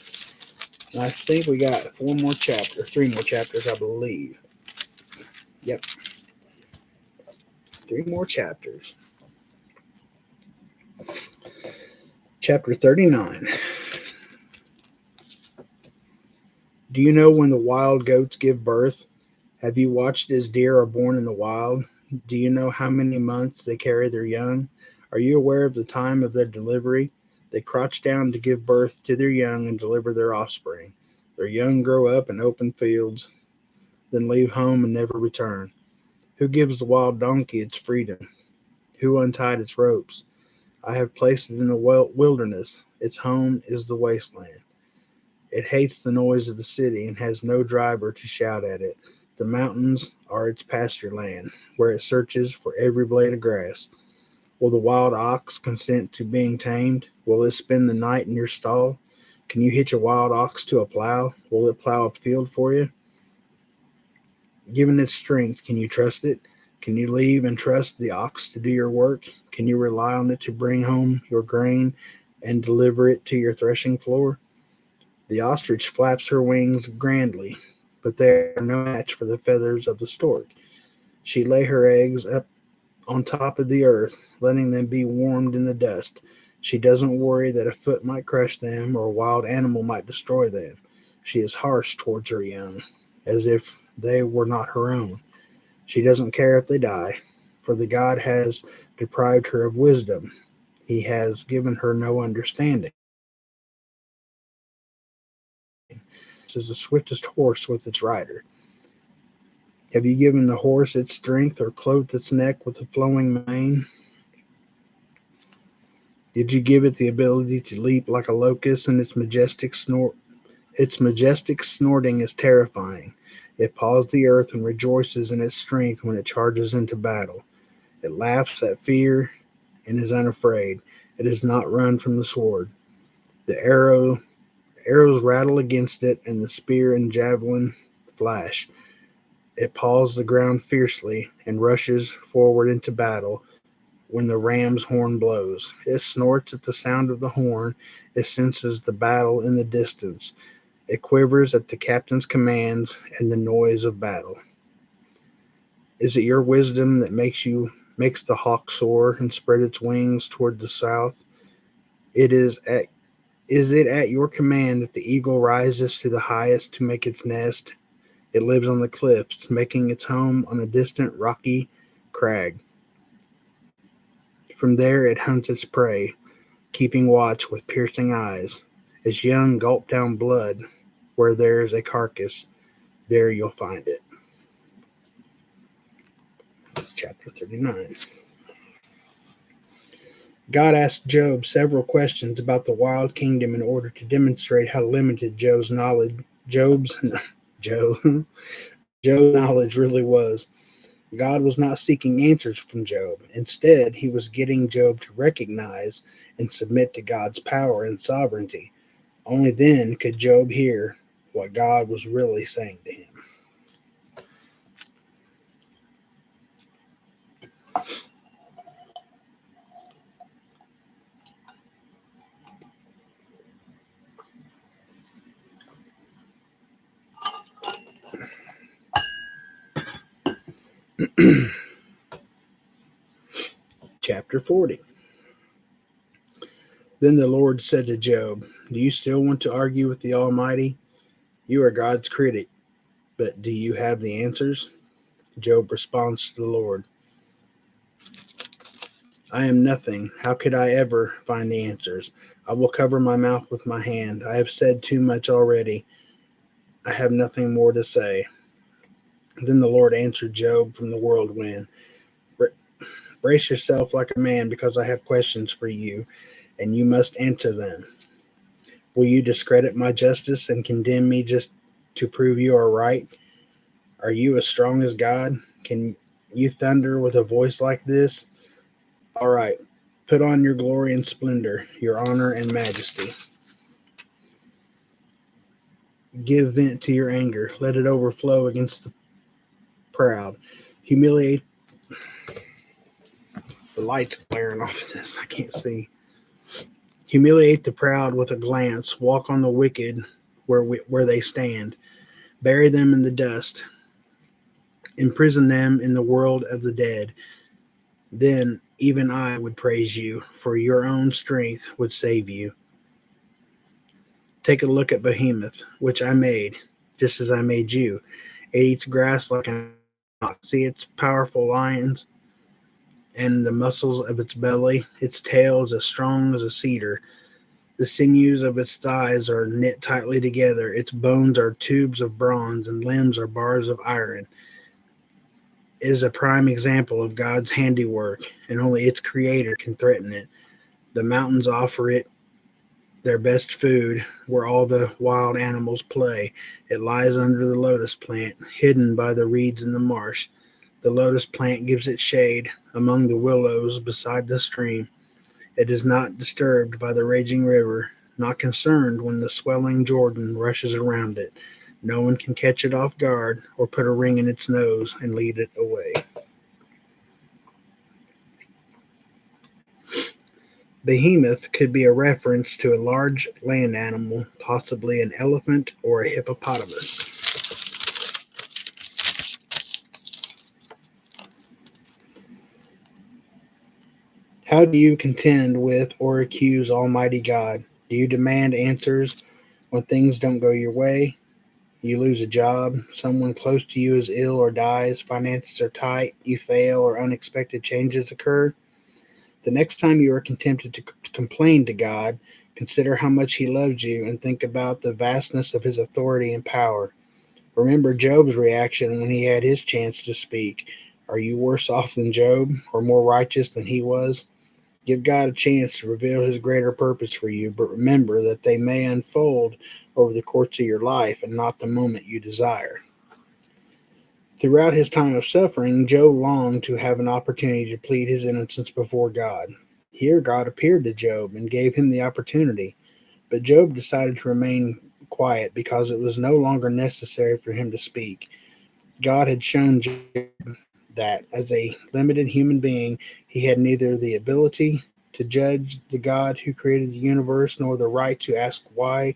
Speaker 1: And I think we got three more chapters, I believe. Yep, 3 more chapters. Chapter 39. Do you know when the wild goats give birth? Have you watched as deer are born in the wild? Do you know how many months they carry their young? Are you aware of the time of their delivery? They crouch down to give birth to their young and deliver their offspring. Their young grow up in open fields, then leave home and never return. Who gives the wild donkey its freedom? Who untied its ropes? I have placed it in the wilderness. Its home is the wasteland. It hates the noise of the city and has no driver to shout at it. The mountains are its pasture land, where it searches for every blade of grass. Will the wild ox consent to being tamed? Will it spend the night in your stall? Can you hitch a wild ox to a plow? Will it plow a field for you? Given its strength, can you trust it? Can you leave and trust the ox to do your work? Can you rely on it to bring home your grain and deliver it to your threshing floor? The ostrich flaps her wings grandly, but they are no match for the feathers of the stork. She lay her eggs up on top of the earth, letting them be warmed in the dust. She doesn't worry that a foot might crush them or a wild animal might destroy them. She is harsh towards her young, as if they were not her own. She doesn't care if they die, for the God has deprived her of wisdom. He has given her no understanding. Is the swiftest horse with its rider. Have you given the horse its strength or clothed its neck with a flowing mane? Did you give it the ability to leap like a locust, and its majestic snort? Its majestic snorting is terrifying. It paws the earth and rejoices in its strength when it charges into battle. It laughs at fear and is unafraid. It does not run from the sword. The arrows rattle against it, and the spear and javelin flash. It paws the ground fiercely and rushes forward into battle when the ram's horn blows. It snorts at the sound of the horn. It senses the battle in the distance. It quivers at the captain's commands and the noise of battle. Is it your wisdom that makes the hawk soar and spread its wings toward the south? Is it at your command that the eagle rises to the highest to make its nest? It lives on the cliffs, making its home on a distant rocky crag. From there it hunts its prey, keeping watch with piercing eyes. Its young gulp down blood. Where there is a carcass, there you'll find it. Chapter 39. God asked Job several questions about the wild kingdom in order to demonstrate how limited Job's Job knowledge really was. God was not seeking answers from Job. Instead, he was getting Job to recognize and submit to God's power and sovereignty. Only then could Job hear what God was really saying to him. Chapter 40. Then the Lord said to Job, "Do you still want to argue with the Almighty? You are God's critic, but do you have the answers?" Job responds to the Lord, "I am nothing. How could I ever find the answers? I will cover my mouth with my hand. I have said too much already. I have nothing more to say. Then the Lord answered Job from the whirlwind. Brace yourself like a man, because I have questions for you, and you must answer them. Will you discredit my justice and condemn me just to prove you are right? Are you as strong as God? Can you thunder with a voice like this? All right, put on your glory and splendor, your honor and majesty. Give vent to your anger. Let it overflow against the proud. Humiliate. The light's glaring off of this. I can't see. Humiliate the proud with a glance. Walk on the wicked where they stand. Bury them in the dust. Imprison them in the world of the dead. Then even I would praise you, for your own strength would save you. Take a look at Behemoth, which I made, just as I made you. It eats grass like an ox. See its powerful lions and the muscles of its belly. Its tail is as strong as a cedar. The sinews of its thighs are knit tightly together. Its bones are tubes of bronze, and limbs are bars of iron. It is a prime example of God's handiwork, and only its creator can threaten it. The mountains offer it their best food, where all the wild animals play. It lies under the lotus plant, hidden by the reeds in the marsh. The lotus plant gives it shade among the willows beside the stream. It is not disturbed by the raging river, not concerned when the swelling Jordan rushes around it. No one can catch it off guard or put a ring in its nose and lead it away. Behemoth could be a reference to a large land animal, possibly an elephant or a hippopotamus. How do you contend with or accuse Almighty God? Do you demand answers when things don't go your way? You lose a job, someone close to you is ill or dies, finances are tight, you fail, or unexpected changes occur? The next time you are tempted to complain to God, consider how much He loves you and think about the vastness of His authority and power. Remember Job's reaction when he had his chance to speak. Are you worse off than Job, or more righteous than he was? Give God a chance to reveal His greater purpose for you, but remember that they may unfold over the course of your life and not the moment you desire. Throughout his time of suffering, Job longed to have an opportunity to plead his innocence before God. Here, God appeared to Job and gave him the opportunity, but Job decided to remain quiet because it was no longer necessary for him to speak. God had shown Job that, as a limited human being, he had neither the ability to judge the God who created the universe nor the right to ask why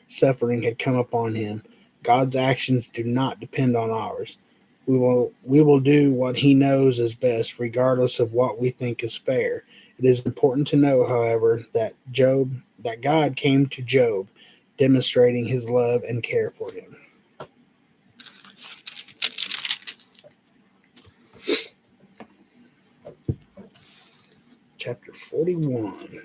Speaker 1: suffering had come upon him. God's actions do not depend on ours. We will do what He knows is best, regardless of what we think is fair. It is important to know, however, that God came to Job, demonstrating His love and care for him. Chapter 41.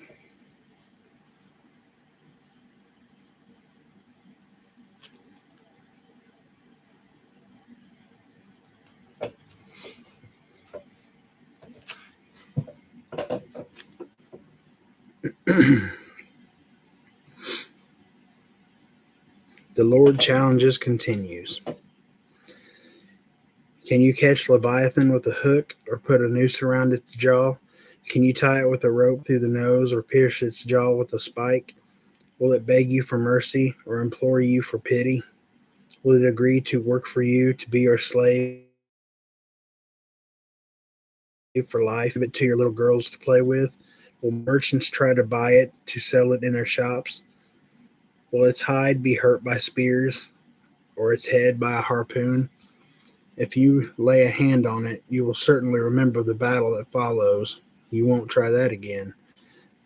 Speaker 1: The Lord challenges continues. Can you catch Leviathan with a hook or put a noose around its jaw? Can you tie it with a rope through the nose or pierce its jaw with a spike? Will it beg you for mercy or implore you for pity? Will it agree to work for you, to be your slave for life, give it to your little girls to play with? Will merchants try to buy it to sell it in their shops? Will its hide be hurt by spears or its head by a harpoon? If you lay a hand on it, you will certainly remember the battle that follows. You won't try that again.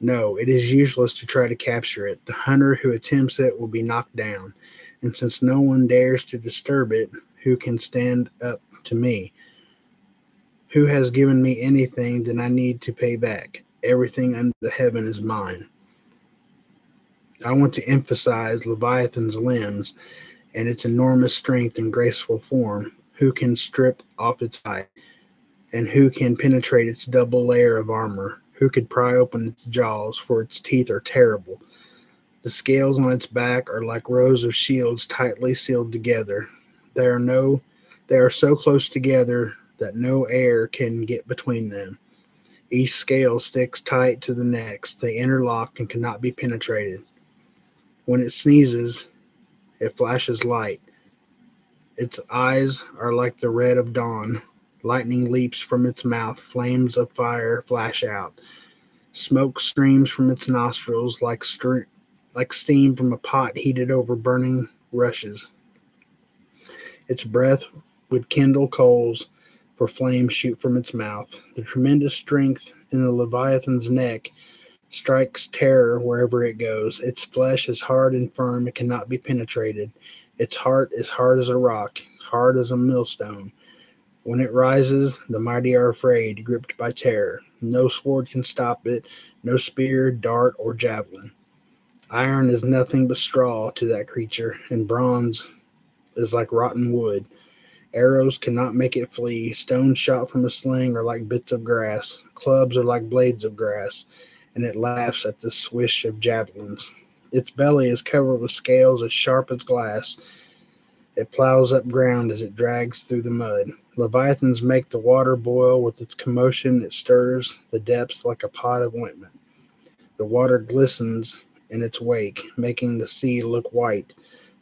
Speaker 1: No, it is useless to try to capture it. The hunter who attempts it will be knocked down. And since no one dares to disturb it, who can stand up to me? Who has given me anything that I need to pay back? Everything under the heaven is mine. I want to emphasize Leviathan's limbs and its enormous strength and graceful form. Who can strip off its hide? And who can penetrate its double layer of armor? Who could pry open its jaws, for its teeth are terrible? The scales on its back are like rows of shields tightly sealed together. They are no they are so close together that no air can get between them. Each scale sticks tight to the next. They interlock and cannot be penetrated. When it sneezes, it flashes light. Its eyes are like the red of dawn. Lightning leaps from its mouth. Flames of fire flash out. Smoke streams from its nostrils like steam from a pot heated over burning rushes. Its breath would kindle coals, for flames shoot from its mouth. The tremendous strength in the Leviathan's neck strikes terror wherever it goes. Its flesh is hard and firm, it cannot be penetrated. Its heart is hard as a rock, hard as a millstone. When it rises, the mighty are afraid, gripped by terror. No sword can stop it, no spear, dart, or javelin. Iron is nothing but straw to that creature, and bronze is like rotten wood. Arrows cannot make it flee. Stones shot from a sling are like bits of grass. Clubs are like blades of grass, and it laughs at the swish of javelins. Its belly is covered with scales as sharp as glass. It plows up ground as it drags through the mud. Leviathans make the water boil with its commotion. It stirs the depths like a pot of ointment. The water glistens in its wake, making the sea look white.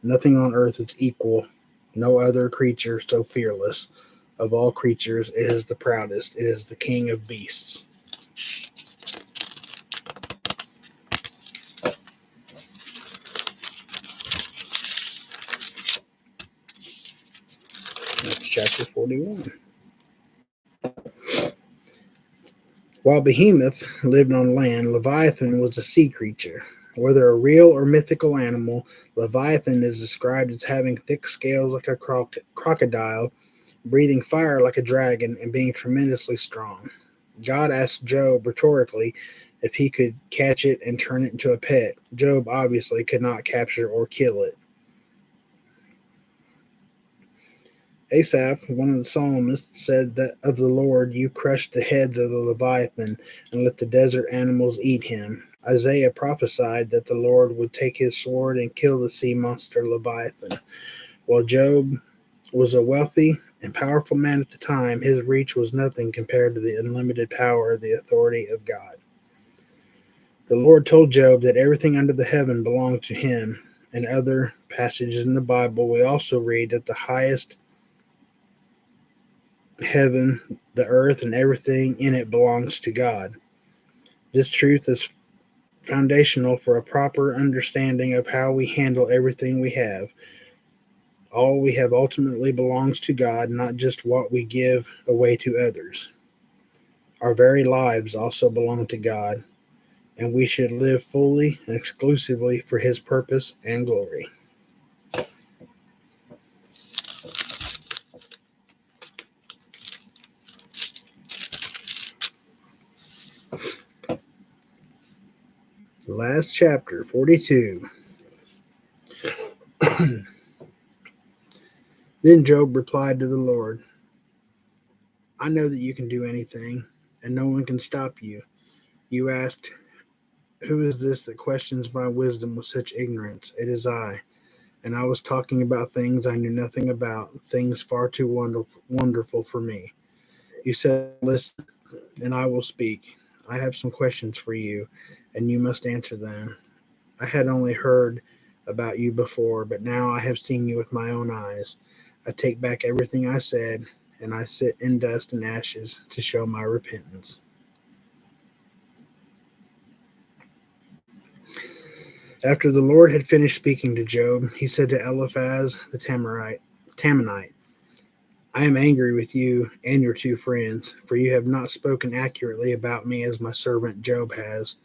Speaker 1: Nothing on earth is equal, no other creature so fearless. Of all creatures, it is the proudest. It is the king of beasts. That's chapter 41. While Behemoth lived on land, Leviathan was a sea creature. Whether a real or mythical animal, Leviathan is described as having thick scales like a crocodile, breathing fire like a dragon, and being tremendously strong. God asked Job rhetorically if he could catch it and turn it into a pet. Job obviously could not capture or kill it. Asaph, one of the psalmists, said that of the Lord, you crushed the heads of the Leviathan and let the desert animals eat him. Isaiah prophesied that the Lord would take his sword and kill the sea monster Leviathan. While Job was a wealthy and powerful man at the time, his reach was nothing compared to the unlimited power and the authority of God. The Lord told Job that everything under the heaven belonged to him. In other passages in the Bible, we also read that the highest heaven, the earth, and everything in it belongs to God. This truth is foundational for a proper understanding of how we handle everything we have. All we have ultimately belongs to God, not just what we give away to others. Our very lives also belong to God, and we should live fully and exclusively for His purpose and glory. The last chapter, 42. Then Job replied to the Lord, I know that you can do anything, and no one can stop you. You asked, who is this that questions my wisdom with such ignorance? It is I. And I was talking about things I knew nothing about, things far too wonderful for me. You said, listen, and I will speak. I have some questions for you, and you must answer them. I had only heard about you before, but now I have seen you with my own eyes. I take back everything I said, and I sit in dust and ashes to show my repentance. After the Lord had finished speaking to Job, he said to Eliphaz the Temanite, I am angry with you and your two friends, for you have not spoken accurately about me as my servant Job has.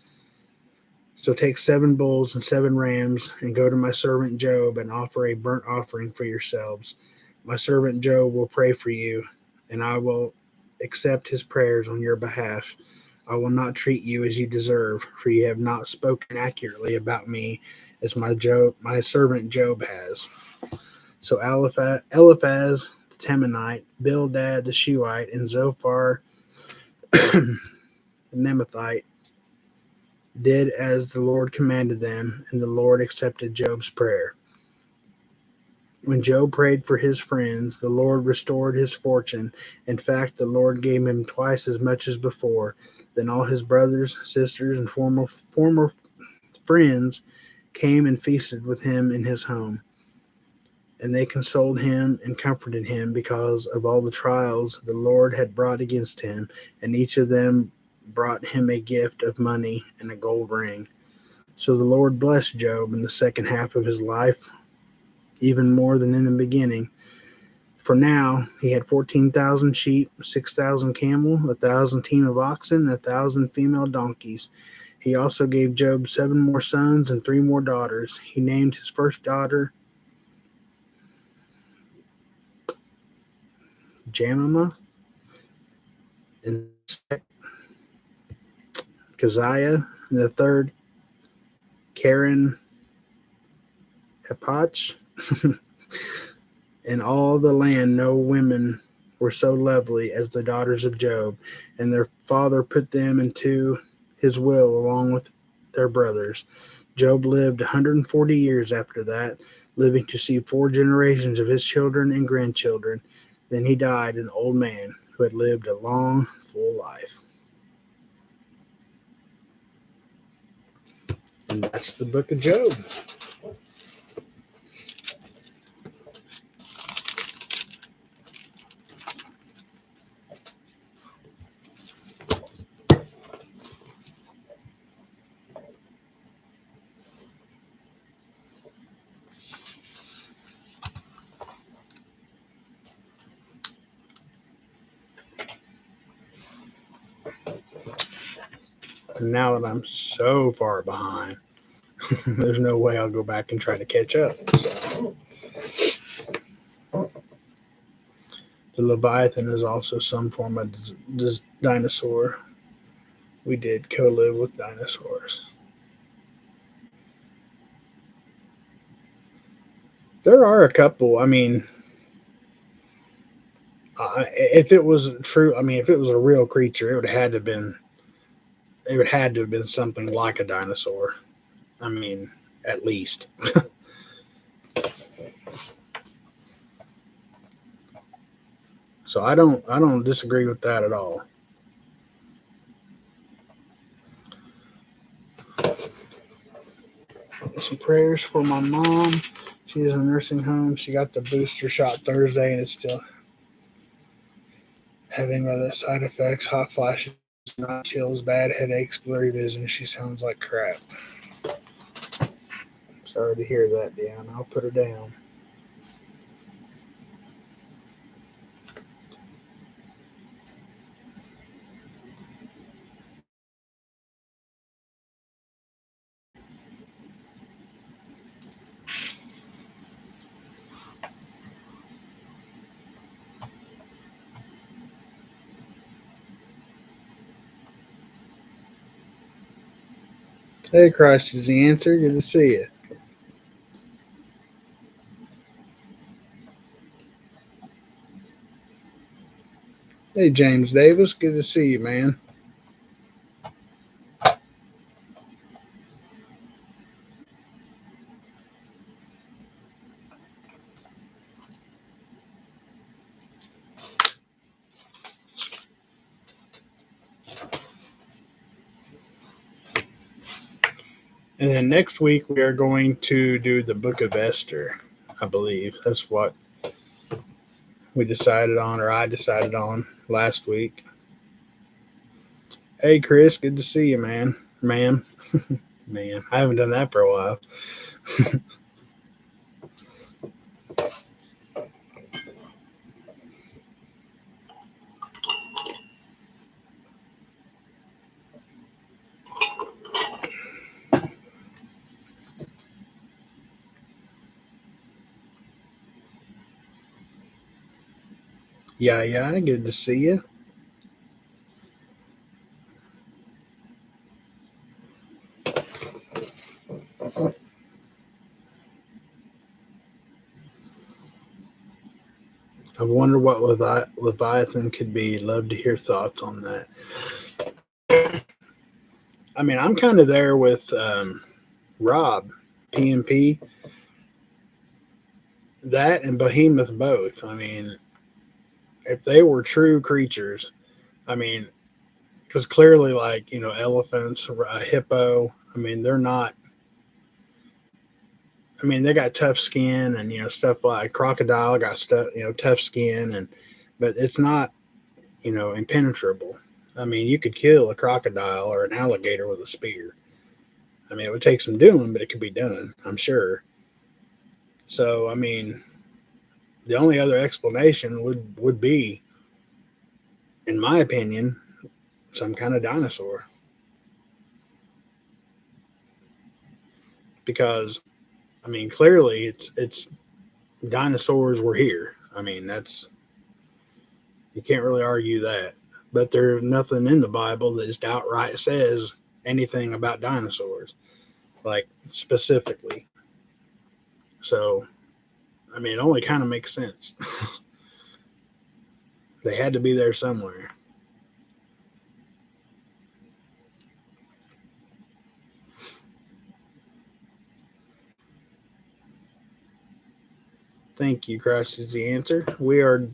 Speaker 1: So take 7 bulls and 7 rams, and go to my servant Job and offer a burnt offering for yourselves. My servant Job will pray for you, and I will accept his prayers on your behalf. I will not treat you as you deserve, for you have not spoken accurately about me as my servant Job has. So Eliphaz the Temanite, Bildad the Shuhite, and Zophar the Nemathite did as the Lord commanded them, and the Lord accepted Job's prayer. When Job prayed for his friends, the Lord restored his fortune. In fact, the Lord gave him twice as much as before. Then all his brothers, sisters, and former friends came and feasted with him in his home. And they consoled him and comforted him because of all the trials the Lord had brought against him, and each of them brought him a gift of money and a gold ring. So the Lord blessed Job in the second half of his life, even more than in the beginning. For now he had 14,000 sheep, 6,000 camel, 1,000 team of oxen, and 1,000 female donkeys. He also gave Job 7 more sons and 3 more daughters. He named his first daughter Jamamah, and Keziah, and the third Karen Hapach. In all the land no women were so lovely as the daughters of Job, and their father put them into his will along with their brothers. Job lived 140 years after that, living to see 4 generations of his children and grandchildren. Then he died an old man who had lived a long, full life. And that's the book of Job. And now that I'm so far behind, there's no way I'll go back and try to catch up. So, the Leviathan is also some form of dinosaur. We did co-live with dinosaurs. There are a couple. I mean, if it was true, I mean, if it was a real creature, it would have had to have been. It would had to have been something like a dinosaur. I mean, at least. So I don't disagree with that at all. Some prayers for my mom. She is in a nursing home. She got the booster shot Thursday and is still having other side effects, hot flashes, night chills, bad headaches, blurry vision. She sounds like crap. Sorry to hear that, Deanna. I'll put her down. Hey, Christ is the answer. Good to see you. Hey, James Davis. Good to see you, man. And then next week we are going to do the Book of Esther. I believe that's what we decided on, or I decided on last week. Hey, Chris. Good to see you, man. Ma'am. Man, I haven't done that for a while. Yeah, good to see you. I wonder what Leviathan could be. Love to hear thoughts on that. I mean, I'm kind of there with Rob, PMP, that and Behemoth both. I mean, if they were true creatures, I mean, because clearly, like, elephants, a hippo, I mean, they're not. I mean, they got tough skin and stuff like crocodile got stuff, tough skin, but it's not impenetrable. I mean, you could kill a crocodile or an alligator with a spear. I mean, it would take some doing, but it could be done, I'm sure. So, I mean, the only other explanation would be, in my opinion, some kind of dinosaur. Because, I mean, clearly it's dinosaurs were here. I mean, that's you can't really argue that. But there's nothing in the Bible that just outright says anything about dinosaurs, like specifically. So, I mean, it only kind of makes sense. They had to be there somewhere. Thank you, Christ is the answer. We are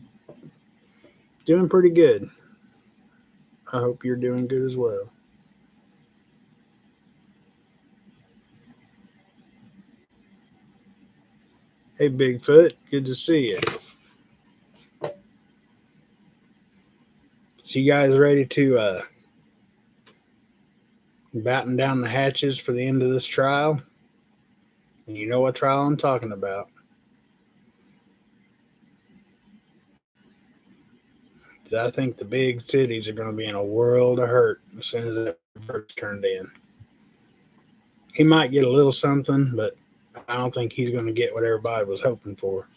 Speaker 1: doing pretty good. I hope you're doing good as well. Hey, Bigfoot, good to see you. So, you guys ready to batten down the hatches for the end of this trial? And you know what trial I'm talking about. I think the big cities are going to be in a world of hurt as soon as that verdict's turned in. He might get a little something, but I don't think he's going to get what everybody was hoping for.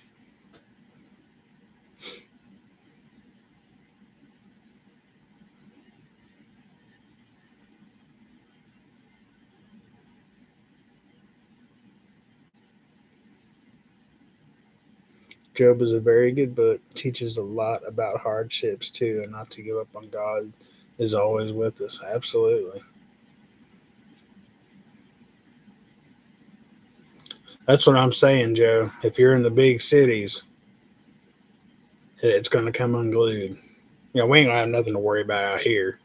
Speaker 1: Job is a very good book. Teaches a lot about hardships too, and not to give up on God is always with us. Absolutely. That's what I'm saying, Joe. If you're in the big cities, it's going to come unglued. We ain't going to have nothing to worry about out here.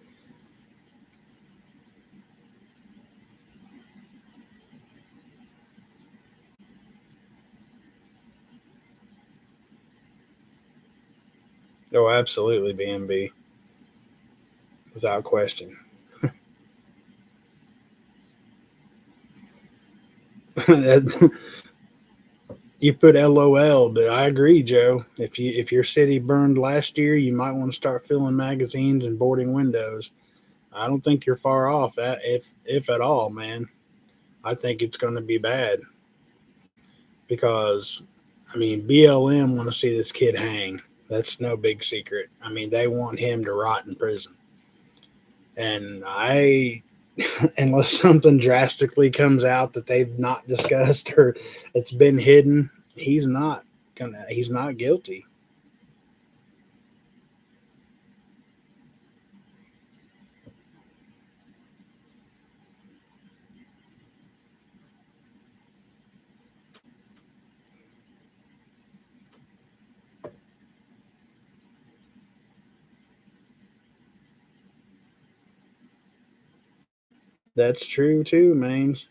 Speaker 1: Oh, absolutely, BNB. Without question. You put LOL, but I agree, Joe. If your city burned last year, you might want to start filling magazines and boarding windows. I don't think you're far off, if at all, man. I think it's going to be bad because, I mean, BLM want to see this kid hang. That's no big secret. I mean, they want him to rot in prison. And unless something drastically comes out that they've not discussed or it's been hidden, he's not guilty. That's true too, Maines.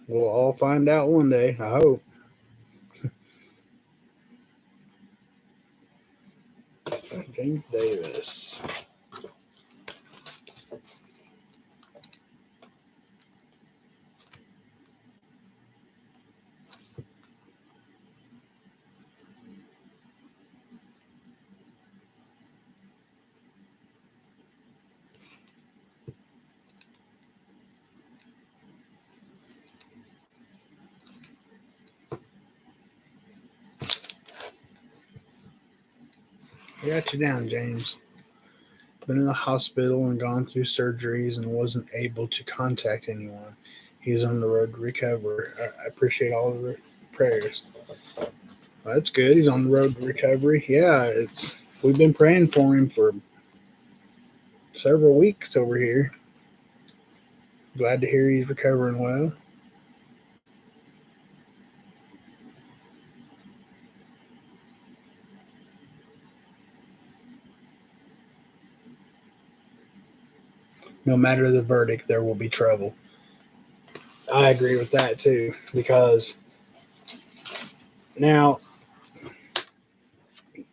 Speaker 1: We'll all find out one day, I hope. James Davis. I got you down, James. Been in the hospital and gone through surgeries and wasn't able to contact anyone. He's on the road to recover. I appreciate all of the prayers. Well, that's good. He's on the road to recovery. Yeah, we've been praying for him for several weeks over here. Glad to hear he's recovering well. No matter the verdict, there will be trouble. I agree with that too, because now,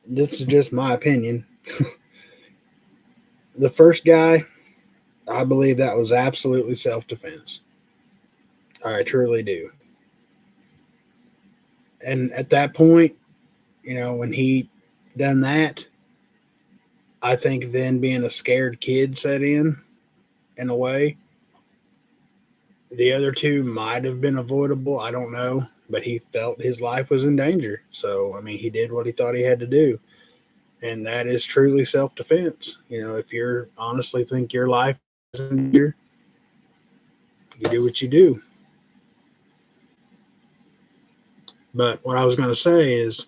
Speaker 1: this is just my opinion. The first guy, I believe that was absolutely self defense. I truly do. And at that point, when he done that, I think then being a scared kid set in a way. The other two might have been avoidable. I don't know. But he felt his life was in danger. So, I mean, he did what he thought he had to do. And that is truly self defense. If you're honestly think your life is in danger, you do what you do. But what I was going to say is,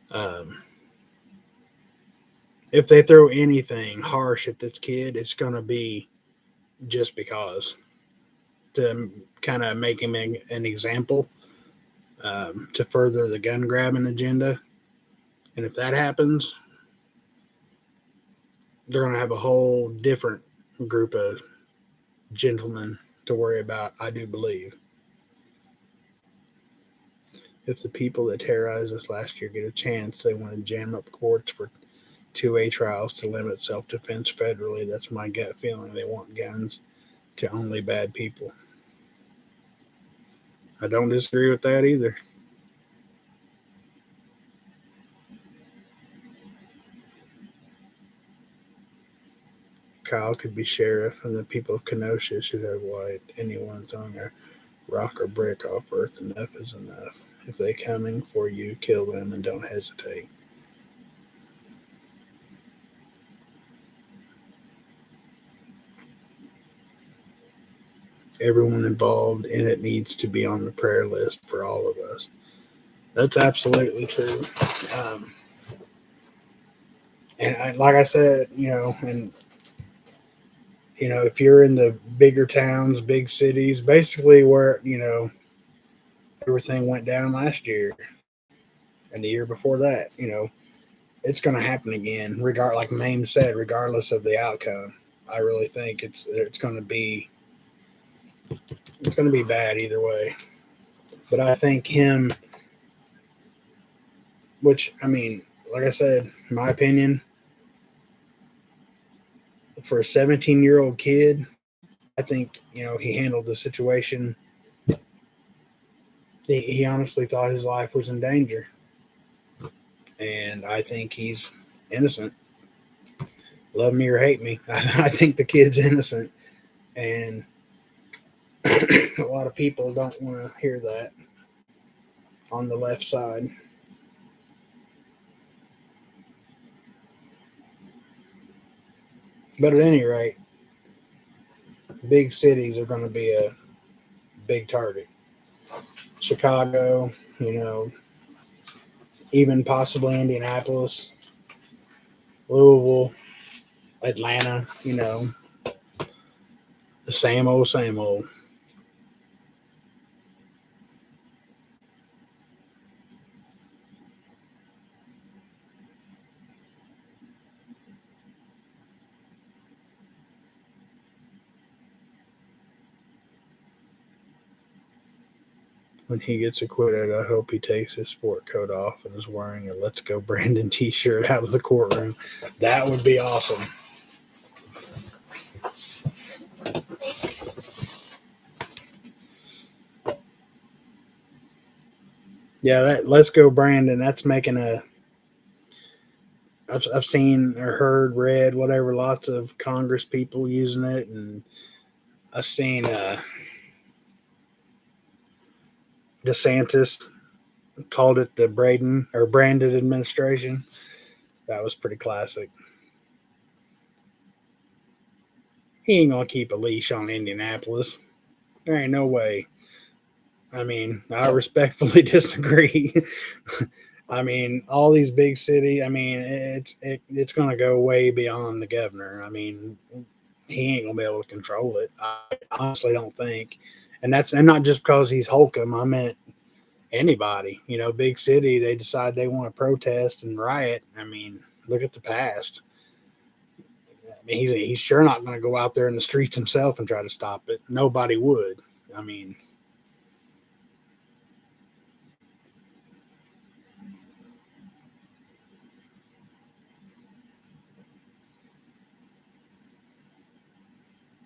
Speaker 1: um, if they throw anything harsh at this kid, it's going to be just because to kind of make him an example, to further the gun grabbing agenda. And if that happens, they're going to have a whole different group of gentlemen to worry about, I do believe. If the people that terrorized us last year get a chance, they want to jam up courts for 2A trials to limit self defense federally. That's my gut feeling. They want guns to only bad people. I don't disagree with that either. Kyle could be sheriff, and the people of Kenosha should have white. Anyone throwing a rock or brick off earth, enough is enough. If they coming for you, kill them and don't hesitate. Everyone involved in it needs to be on the prayer list for all of us. That's absolutely true. Um, like I said, if you're in the bigger towns, big cities, basically where, everything went down last year and the year before that, it's going to happen again. Like Mame said, regardless of the outcome, I really think it's going to be bad either way. But I think him, which I mean, like I said, my opinion, for a 17-year-old kid, I think he handled the situation. He honestly thought his life was in danger, and I think he's innocent. Love me or hate me, I think the kid's innocent, and a lot of people don't want to hear that on the left side. But at any rate, big cities are going to be a big target. Chicago, even possibly Indianapolis, Louisville, Atlanta, the same old, same old. When he gets acquitted, I hope he takes his sport coat off and is wearing a Let's Go Brandon t shirt out of the courtroom. That would be awesome. Yeah, that Let's Go Brandon, that's making I've seen or heard, read, whatever, lots of Congress people using it, and I've seen DeSantis called it the Braden or Brandon administration. That was pretty classic. He ain't gonna keep a leash on Indianapolis. There ain't no way. I mean, I respectfully disagree. I mean, all these big cities. I mean, it's going to go way beyond the governor. I mean, he ain't gonna be able to control it. I honestly don't think, and not just because he's Holcomb. I meant anybody. Big city. They decide they want to protest and riot. I mean, look at the past. I mean, he's sure not going to go out there in the streets himself and try to stop it. Nobody would. I mean,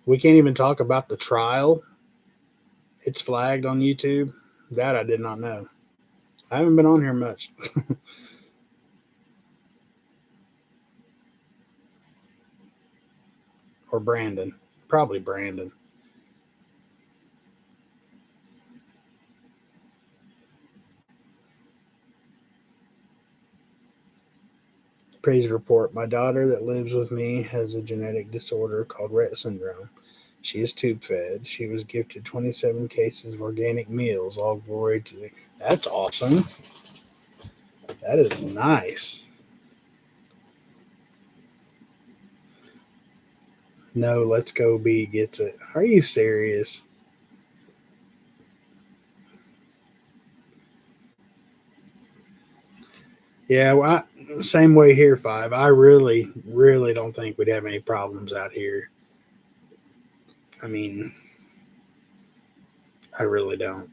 Speaker 1: we can't even talk about the trial. It's flagged on YouTube. That I did not know. I haven't been on here much. Or Brandon. Probably Brandon. Praise report. My daughter that lives with me has a genetic disorder called Rett syndrome. She is tube fed. She was gifted 27 cases of organic meals. All glory to the. That's awesome. That is nice. No, Let's Go B gets it. Are you serious? Yeah, well, same way here, Five. I really, really don't think we'd have any problems out here. I mean, I really don't.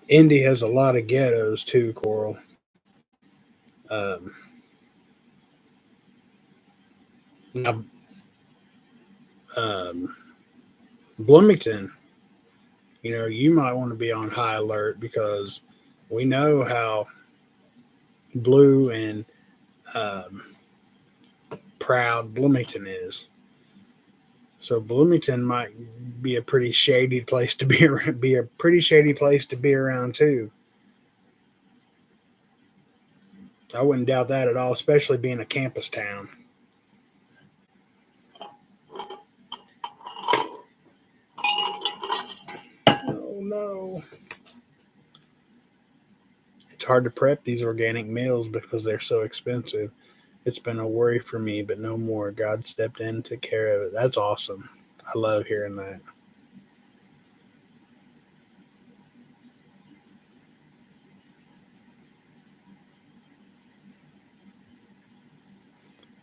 Speaker 1: Indy has a lot of ghettos too, Coral. Um, now, um, Bloomington, you might want to be on high alert because we know how blue and um, proud Bloomington is. So Bloomington might be a pretty shady place to be around, be a pretty shady place to be around too. I wouldn't doubt that at all, especially being a campus town. Oh no. It's hard to prep these organic meals because they're so expensive. It's been a worry for me, but no more. God stepped in and took care of it. That's awesome. I love hearing that.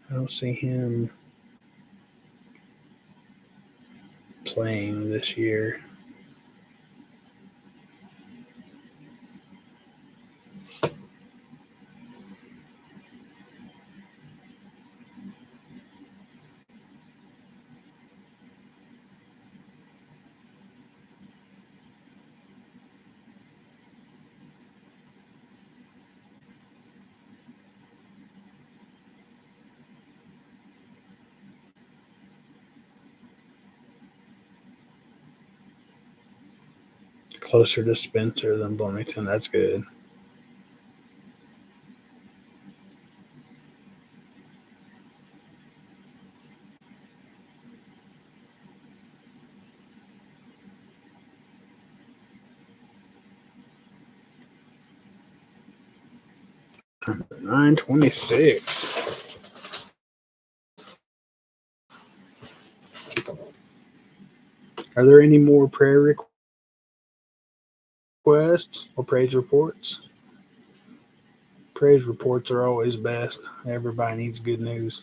Speaker 1: I don't see him playing this year. Closer to Spencer than Bloomington. That's good. I'm at 926. Are there any more prayer requests or praise reports? Praise reports are always best. Everybody needs good news.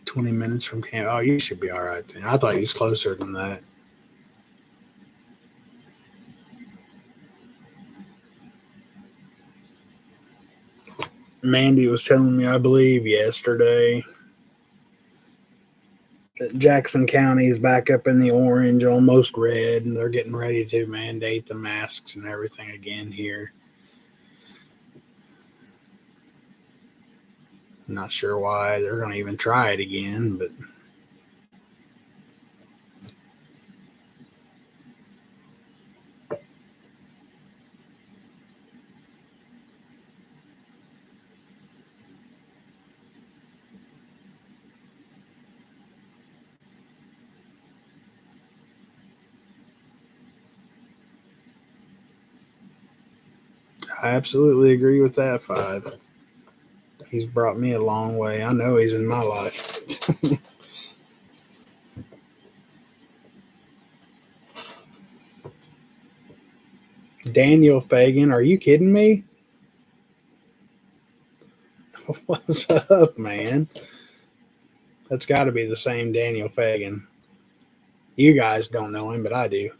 Speaker 1: 20 minutes from camp. Oh, you should be all right then. I thought you was closer than that. Mandy was telling me, I believe, yesterday Jackson County is back up in the orange, almost red, and they're getting ready to mandate the masks and everything again here. I'm not sure why they're going to even try it again, but I absolutely agree with that, 5. He's brought me a long way. I know he's in my life. Daniel Fagan, are you kidding me? What's up, man? That's got to be the same Daniel Fagan. You guys don't know him, but I do.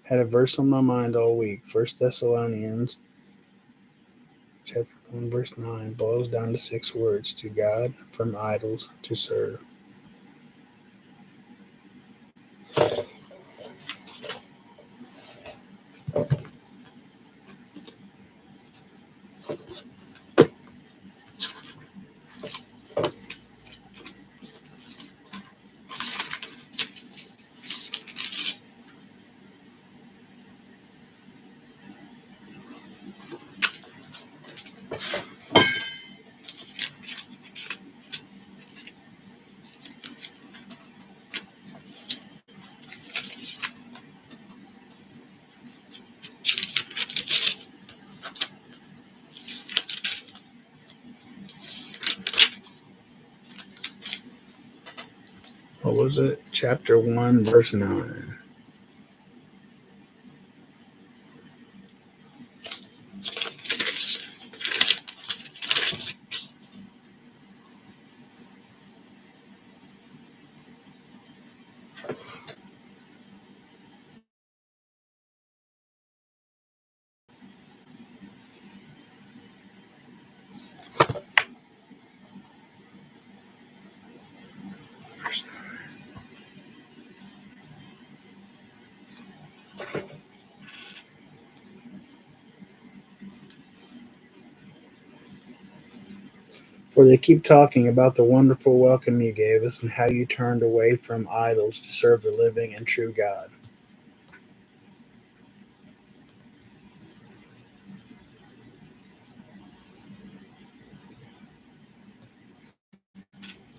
Speaker 1: Had a verse on my mind all week. 1 Thessalonians chapter 1, verse 9 boils down to 6 words: to God, from idols, to serve. What was it? Chapter 1, verse 9. For they keep talking about the wonderful welcome you gave us and how you turned away from idols to serve the living and true God.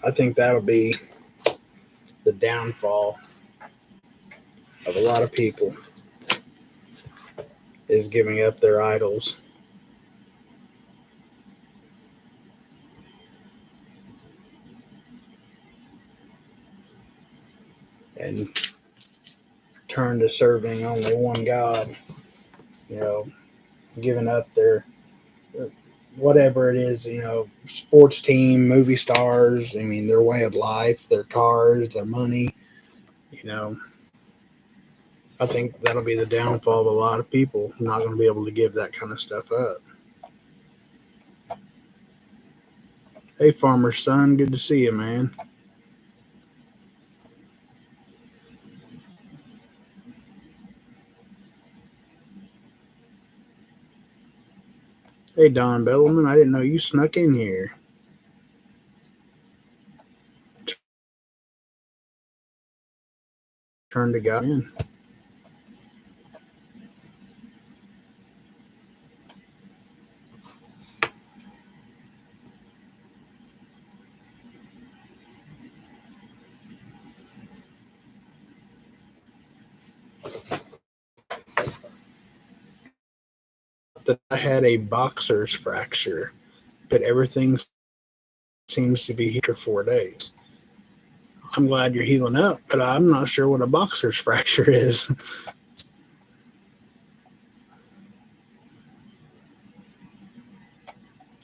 Speaker 1: I think that'll be the downfall of a lot of people, is giving up their idols and turn to serving only one God. You know, giving up their whatever it is, sports team, movie stars. I mean, their way of life, their cars, their money. You know, I think that'll be the downfall of a lot of people, not going to be able to give that kind of stuff up. Hey, farmer's son, good to see you, man. Hey, Don Bellman, I didn't know you snuck in here. Turn to God in. That I had a boxer's fracture, but everything seems to be here for 4 days. I'm glad you're healing up, but I'm not sure what a boxer's fracture is.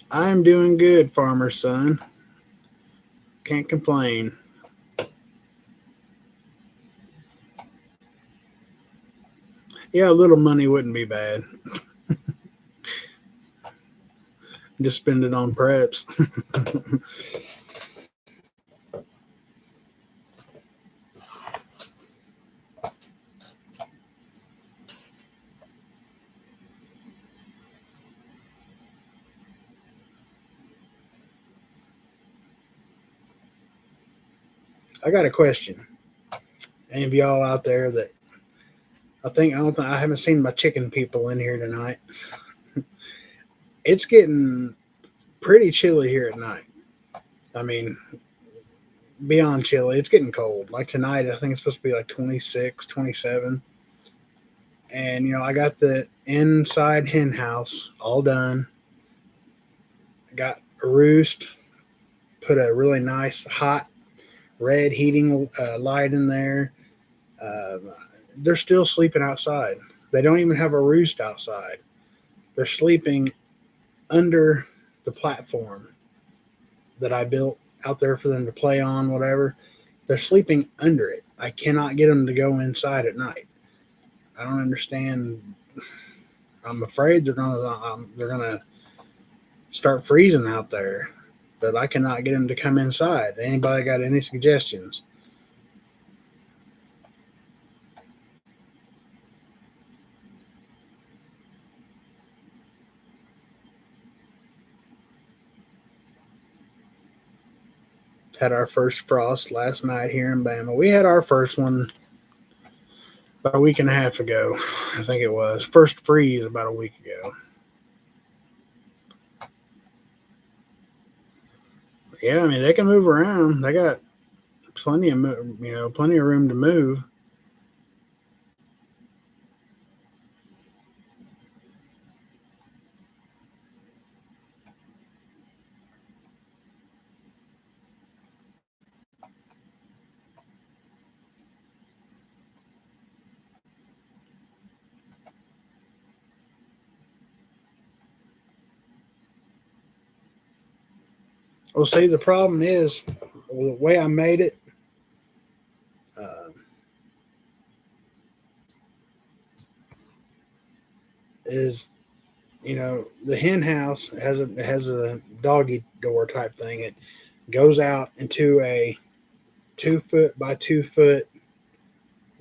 Speaker 1: I'm doing good, farmer's son. Can't complain. Yeah, a little money wouldn't be bad. Just spend it on preps. I got a question. Any of y'all out there that I haven't seen my chicken people in here tonight. It's getting pretty chilly here at night. I mean, beyond chilly, it's getting cold. Like tonight, I think it's supposed to be like 26, 27. And, I got the inside hen house all done. I got a roost, put a really nice hot red heating light in there. Uh, they're still sleeping outside. They don't even have a roost outside. They're sleeping under the platform that I built out there for them to play on, whatever. They're sleeping under it. I cannot get them to go inside at night. I don't understand. I'm afraid they're gonna start freezing out there, but I cannot get them to come inside. Anybody got any suggestions? Had our first frost last night here in Bama. We had our first one about a week and a half ago. I think it was. First freeze about a week ago. Yeah, I mean they can move around. They got plenty of room to move. Well, see, the problem is the way I made it. Uh, is the hen house has a doggy door type thing. It goes out into a 2 foot by 2 foot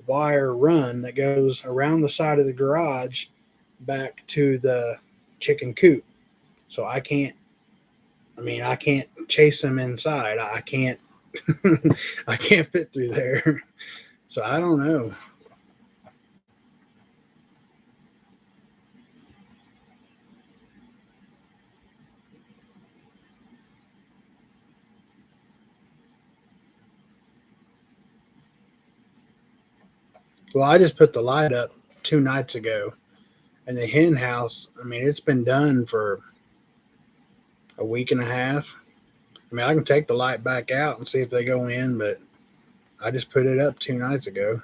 Speaker 1: wire run that goes around the side of the garage back to the chicken coop. So I can't chase them inside. I can't I can't fit through there. So I don't know. Well, I just put the light up 2 nights ago, and the hen house. I mean, it's been done for a week and a half. I mean, I can take the light back out and see if they go in, but I just put it up 2 nights ago.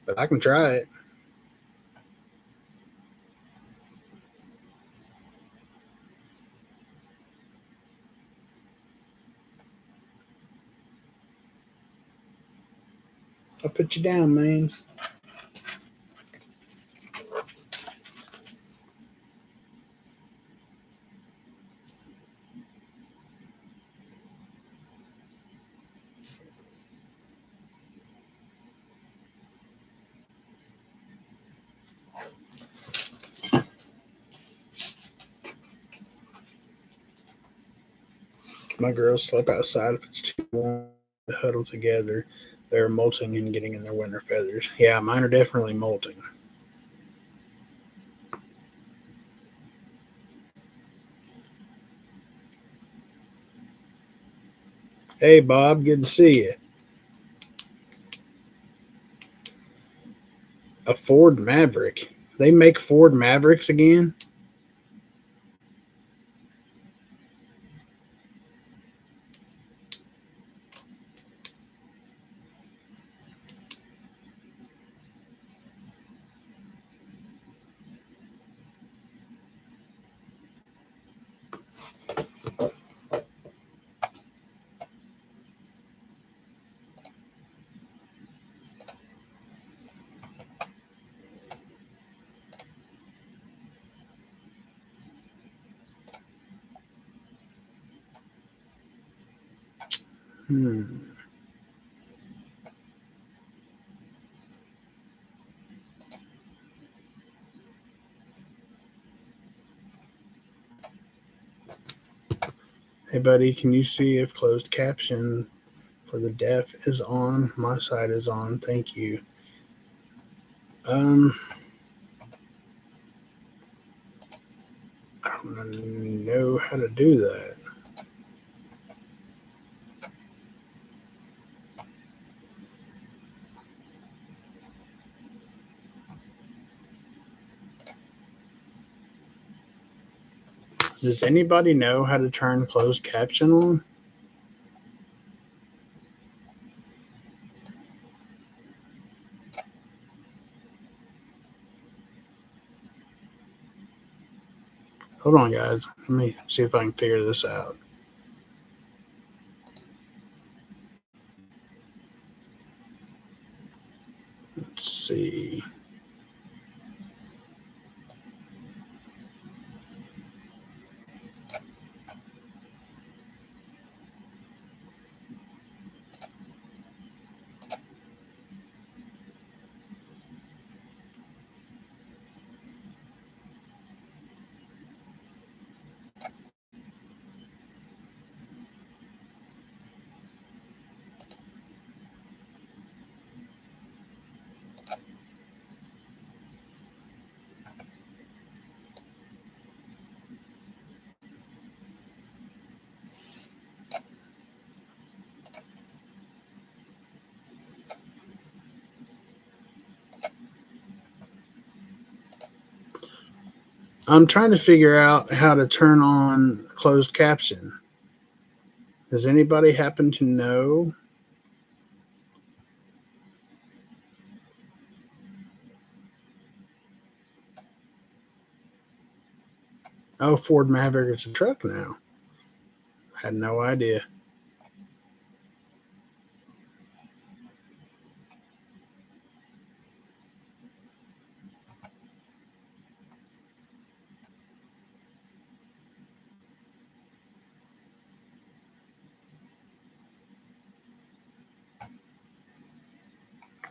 Speaker 1: But I can try it. I'll put you down, man. My girls sleep outside if it's too warm to huddle together. They're molting and getting in their winter feathers. Yeah, mine are definitely molting. Hey, Bob, good to see you. A Ford Maverick. They make Ford Mavericks again? Hey, buddy, can you see if closed caption for the deaf is on? My side is on. Thank you. I don't know how to do that. Does anybody know how to turn closed caption on? Hold on, guys. Let me see if I can figure this out. Let's see. I'm trying to figure out how to turn on closed caption. Does anybody happen to know? Oh, Ford Maverick is a truck now. I had no idea.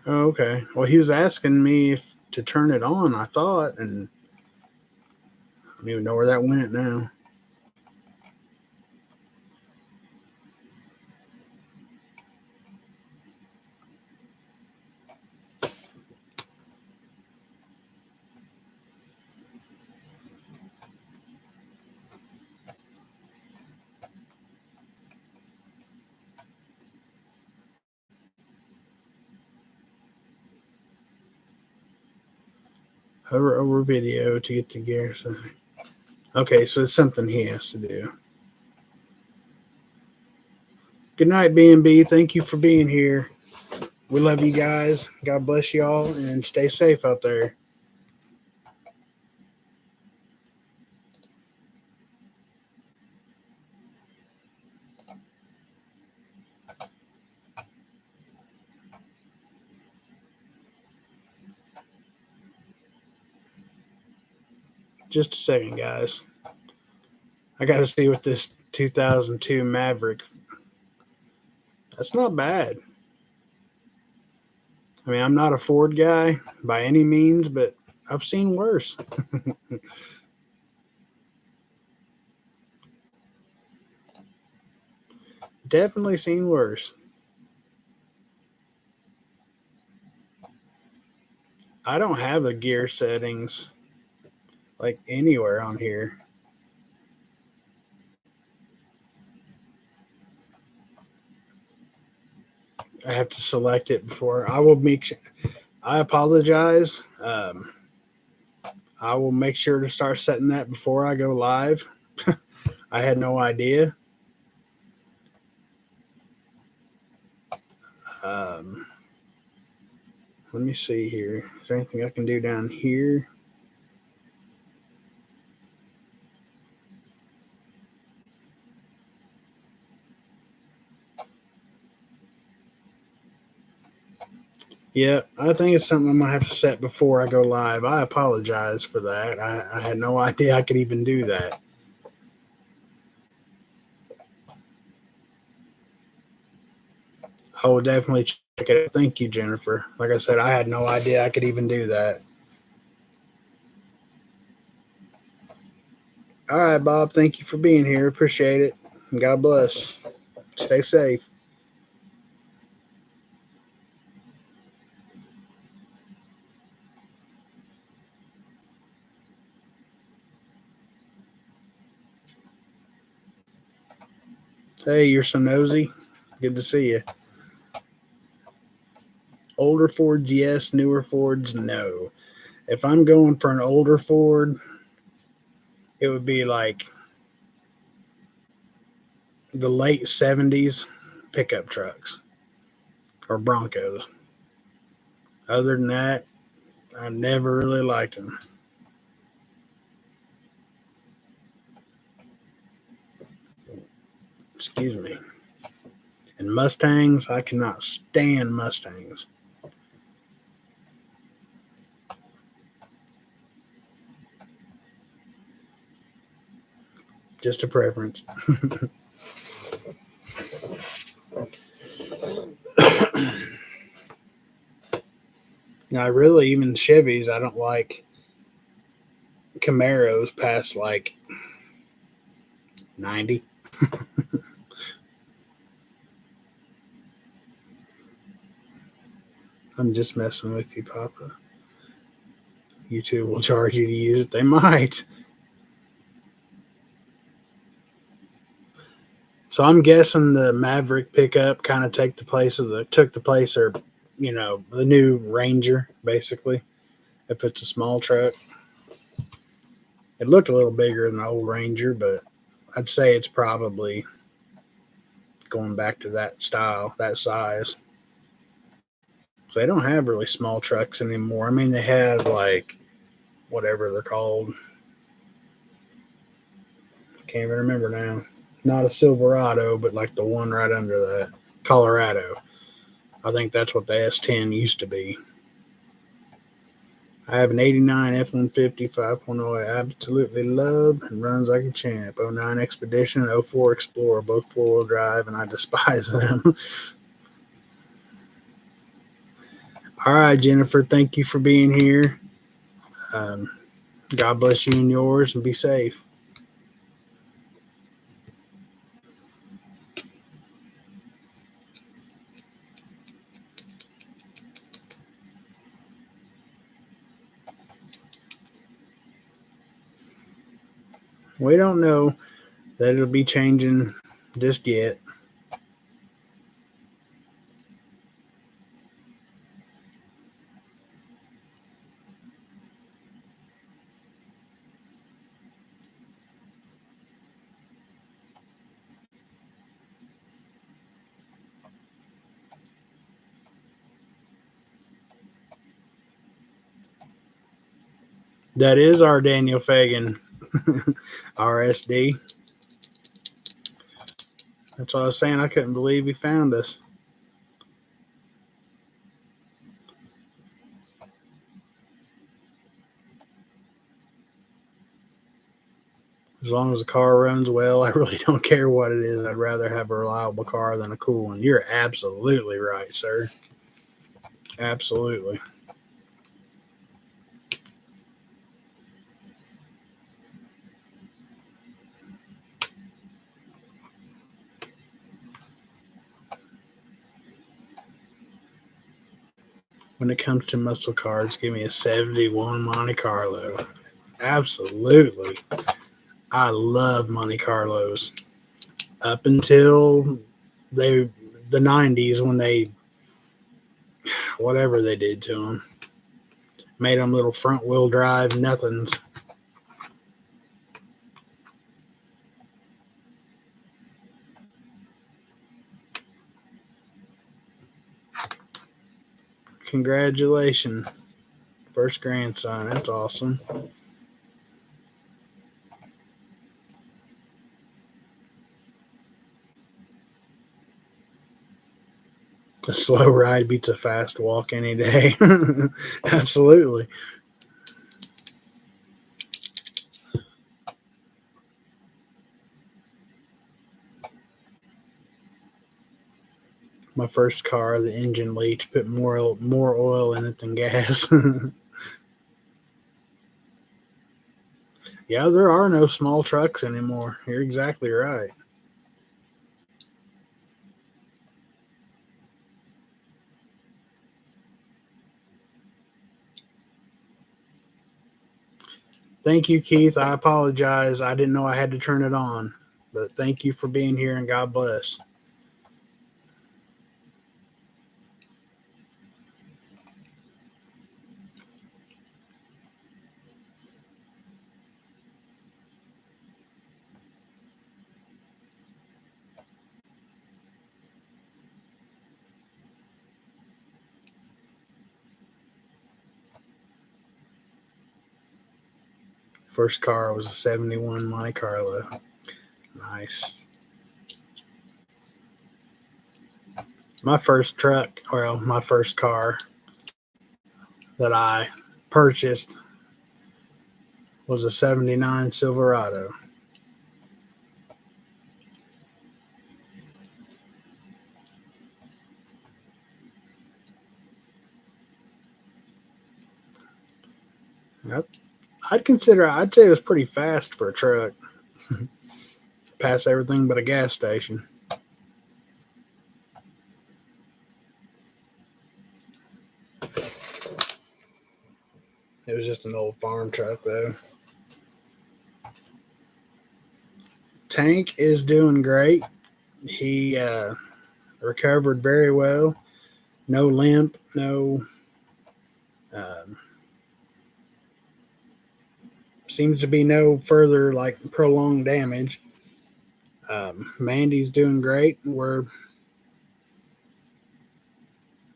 Speaker 1: Oh, okay. Well, he was asking me if to turn it on, I thought, and I don't even know where that went now. Hover over video to get the gear. Okay, so it's something he has to do. Good night, B&B. Thank you for being here. We love you guys. God bless you all, and stay safe out there. Just a second, guys. I got to see what this 2002 Maverick. That's not bad. I mean, I'm not a Ford guy by any means, but I've seen worse. Definitely seen worse. I don't have a gear settings like anywhere on here. I have to select it before I will make. I apologize. I will make sure to start setting that before I go live. I had no idea. Um, Let me see here. Is there anything I can do down here? Yeah, I think it's something I'm gonna have to set before I go live. I apologize for that. I had no idea I could even do that. I will definitely check it out. Thank you, Jennifer. Like I said, I had no idea I could even do that. All right, Bob. Thank you for being here. Appreciate it. And God bless. Stay safe. Hey, you're so nosy. Good to see you. Older Fords, yes. Newer Fords, no. If I'm going for an older Ford, it would be like the late 70s pickup trucks or Broncos. Other than that, I never really liked them. Excuse me. And Mustangs, I cannot stand Mustangs. Just a preference. Now, really, even Chevys, I don't like Camaros past like 90. I'm just messing with you, Papa. YouTube will charge you to use it. They might. So I'm guessing the Maverick pickup kind of took the place or the new Ranger basically. If it's a small truck, it looked a little bigger than the old Ranger, but I'd say it's probably going back to that style, that size. So they don't have really small trucks anymore. I mean, they have like whatever they're called. I can't even remember now. Not a Silverado, but like the one right under that, Colorado. I think that's what the S10 used to be. I have an 89 F-150 5.0 I absolutely love and runs like a champ. 09 Expedition and 04 Explorer, both four-wheel drive, and I despise them. All right, Jennifer, thank you for being here. God bless you and yours, and be safe. We don't know that it'll be changing just yet. That is our Daniel Fagan RSD. That's what I was saying. I couldn't believe he found us. As long as the car runs well, I really don't care what it is. I'd rather have a reliable car than a cool one. You're absolutely right, sir. Absolutely. When it comes to muscle cars, give me a 71 Monte Carlo. Absolutely. I love Monte Carlos. Up until the 90s when they, whatever they did to them, made them little front wheel drive nothings. Congratulations. First grandson. That's awesome. A slow ride beats a fast walk any day. Absolutely. My first car, the engine leaked, put more oil in it than gas. Yeah, there are no small trucks anymore. You're exactly right. Thank you, Keith. I apologize. I didn't know I had to turn it on. But thank you for being here and God bless. First car was a 71 Monte Carlo. Nice. My first truck, well, my first car that I purchased was a 79 Silverado. Yep. I'd say it was pretty fast for a truck. Pass everything but a gas station. It was just an old farm truck, though. Tank is doing great. He recovered very well. No limp, no. Um, Seems to be no further like prolonged damage. Mandy's doing great. We're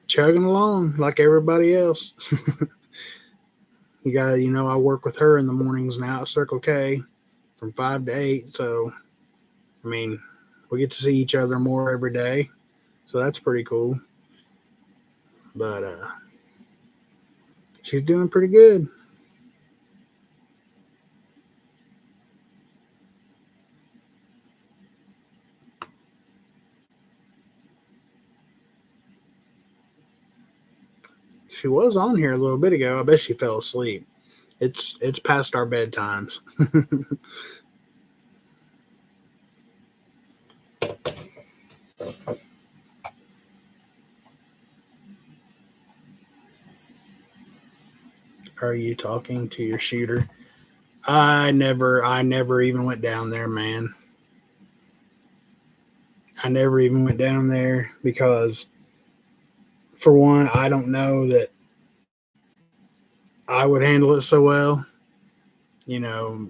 Speaker 1: chugging along like everybody else. I work with her in the mornings now at Circle K from 5 to 8. So, I mean, we get to see each other more every day. So that's pretty cool. But she's doing pretty good. She was on here a little bit ago. I bet she fell asleep. It's past our bedtimes. Are you talking to your shooter? I never even went down there, man. I never even went down there because, for one, I don't know that I would handle it so well. You know,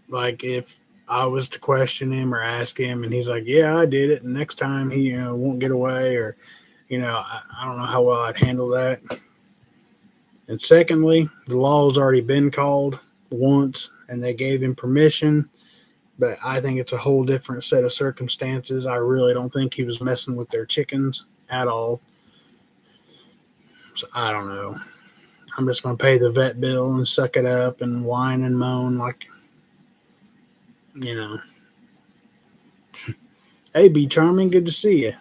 Speaker 1: like if I was to question him or ask him, and he's like, "Yeah, I did it," and next time he, won't get away, or I don't know how well I'd handle that. And secondly, the law's already been called once, and they gave him permission. But I think it's a whole different set of circumstances. I really don't think he was messing with their chickens at all. So I don't know. I'm just going to pay the vet bill and suck it up and whine and moan like, you know, hey, Be Charming, good to see you.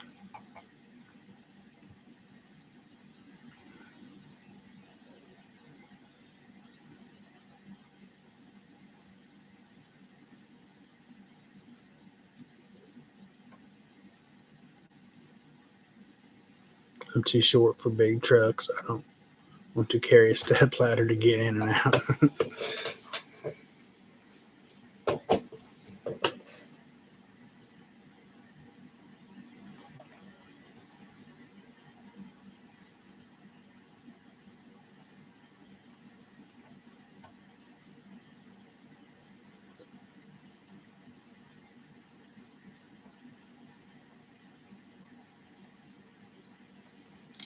Speaker 1: I'm too short for big trucks. I don't want to carry a step ladder to get in and out.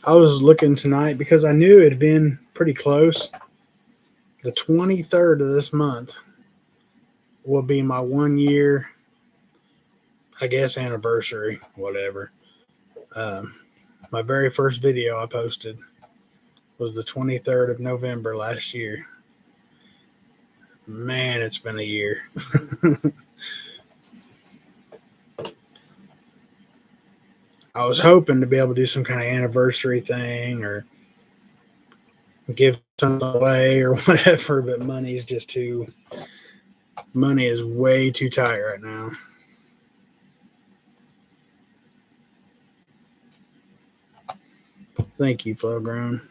Speaker 1: I was looking tonight because I knew it had been pretty close. The 23rd of this month will be my 1 year, I guess, anniversary, whatever. Um, my very first video I posted was the 23rd of November last year. Man, it's been a year. I was hoping to be able to do some kind of anniversary thing or give something away or whatever, but money is way too tight right now. Thank you, Flowgrown.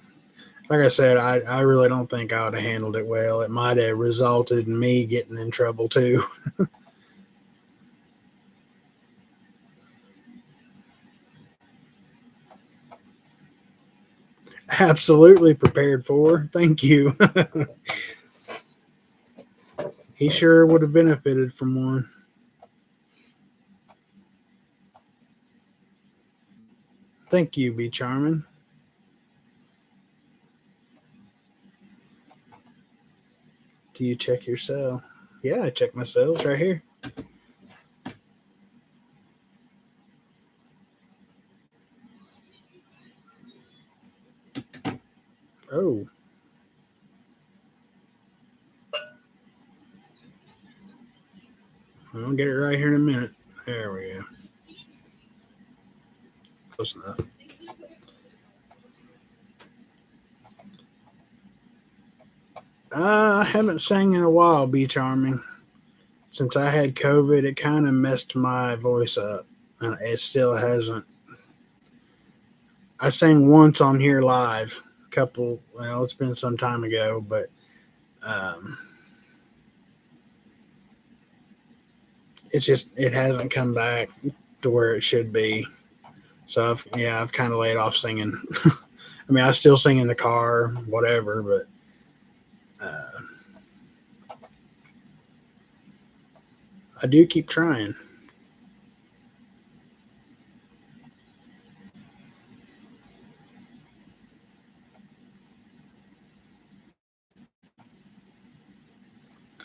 Speaker 1: Like I said, I really don't think I would have handled it well. It might have resulted in me getting in trouble too. Absolutely prepared for. Thank you. He sure would have benefited from one. Thank you, Be Charming. Do you check your cell? Yeah, I check my cells right here. Oh, I'll get it right here in a minute. There we go. Close enough. I haven't sang in a while, Be Charming. Since I had COVID, it kind of messed my voice up. And it still hasn't. I sang once on here live. Well, it's been some time ago, but um, it hasn't come back to where it should be. So I've kind of laid off singing. I mean, I still sing in the car, whatever, but I do keep trying.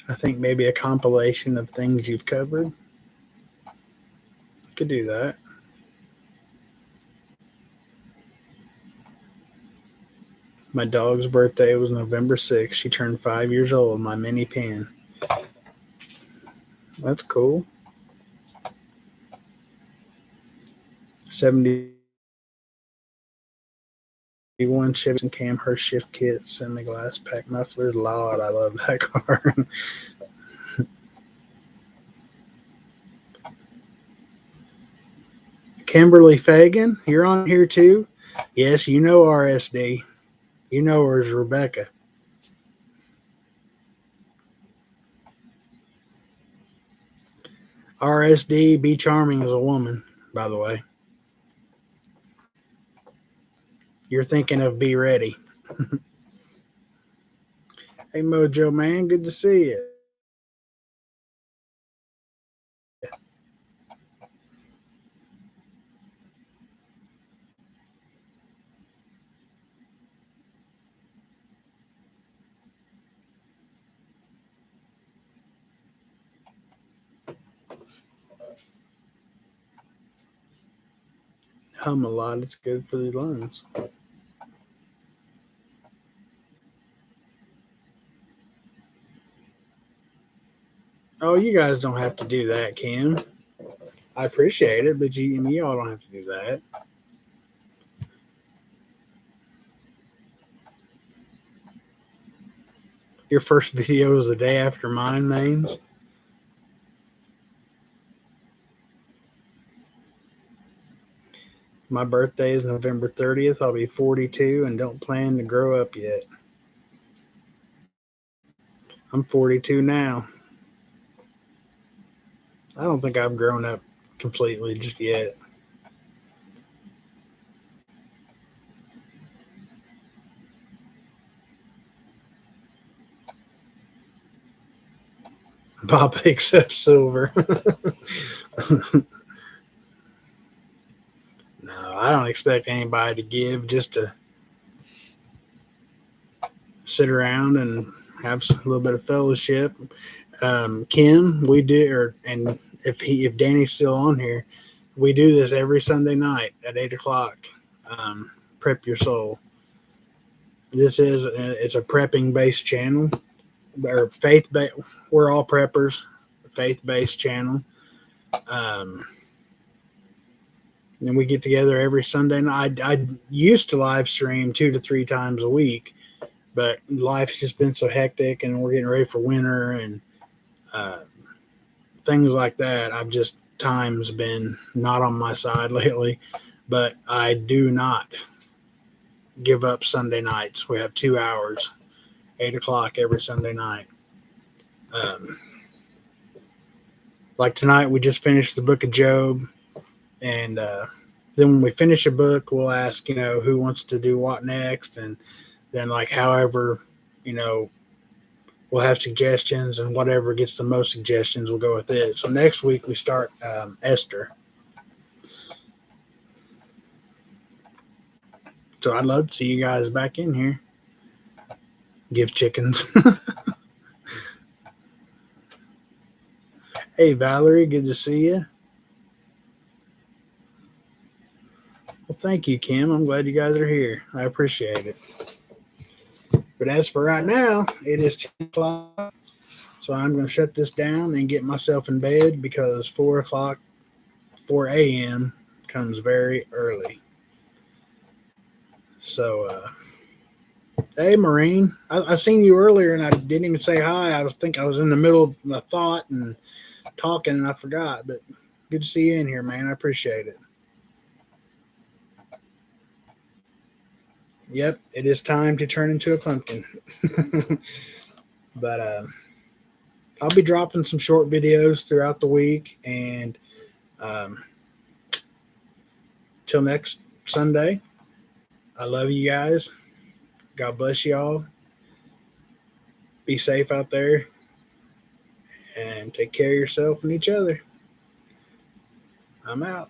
Speaker 1: I think maybe a compilation of things you've covered. Could do that. My dog's birthday was November 6th. She turned 5 years old. My mini pin. That's cool. 71 Chevy and Cam Hurst shift kits and the glass pack mufflers. Lord, I love that car. Kimberly Fagan, you're on here too? Yes, you know RSD. You know her as Rebecca. RSD, Be Charming is a woman, by the way. You're thinking of Be Ready. Hey, Mojo, man, good to see you. Hum a lot. It's good for the lungs. Oh, you guys don't have to do that, Kim. I appreciate it, but y'all don't have to do that. Your first video is the day after mine, mains. My birthday is November 30th. I'll be 42 and don't plan to grow up yet. I'm 42 now. I don't think I've grown up completely just yet. Papa accepts silver. No, I don't expect anybody to give, just to sit around and have a little bit of fellowship. Kim, we do, and if Danny's still on here, we do this every Sunday night at 8 o'clock. Prep your soul. It's a prepping based channel, or faith based. We're all preppers, faith based channel. And we get together every Sunday night. I used to live stream 2 to 3 times a week, but life's just been so hectic, and we're getting ready for winter and uh, things like that. Time's been not on my side lately, but I do not give up Sunday nights. We have 2 hours, 8 o'clock every Sunday night. Um, like tonight, we just finished the book of Job, and then when we finish a book, we'll ask, who wants to do what next, and then however, we'll have suggestions, and whatever gets the most suggestions, we'll go with it. So next week we start Esther. So I'd love to see you guys back in here. Give chickens. Hey, Valerie, good to see you. Well, thank you, Kim. I'm glad you guys are here. I appreciate it. But as for right now, it is 10 o'clock. So I'm going to shut this down and get myself in bed because 4 o'clock, 4 a.m. comes very early. So, hey, Maureen, I seen you earlier and I didn't even say hi. I was in the middle of my thought and talking and I forgot. But good to see you in here, man. I appreciate it. Yep, it is time to turn into a pumpkin. But I'll be dropping some short videos throughout the week. And till next Sunday, I love you guys. God bless y'all. Be safe out there. And take care of yourself and each other. I'm out.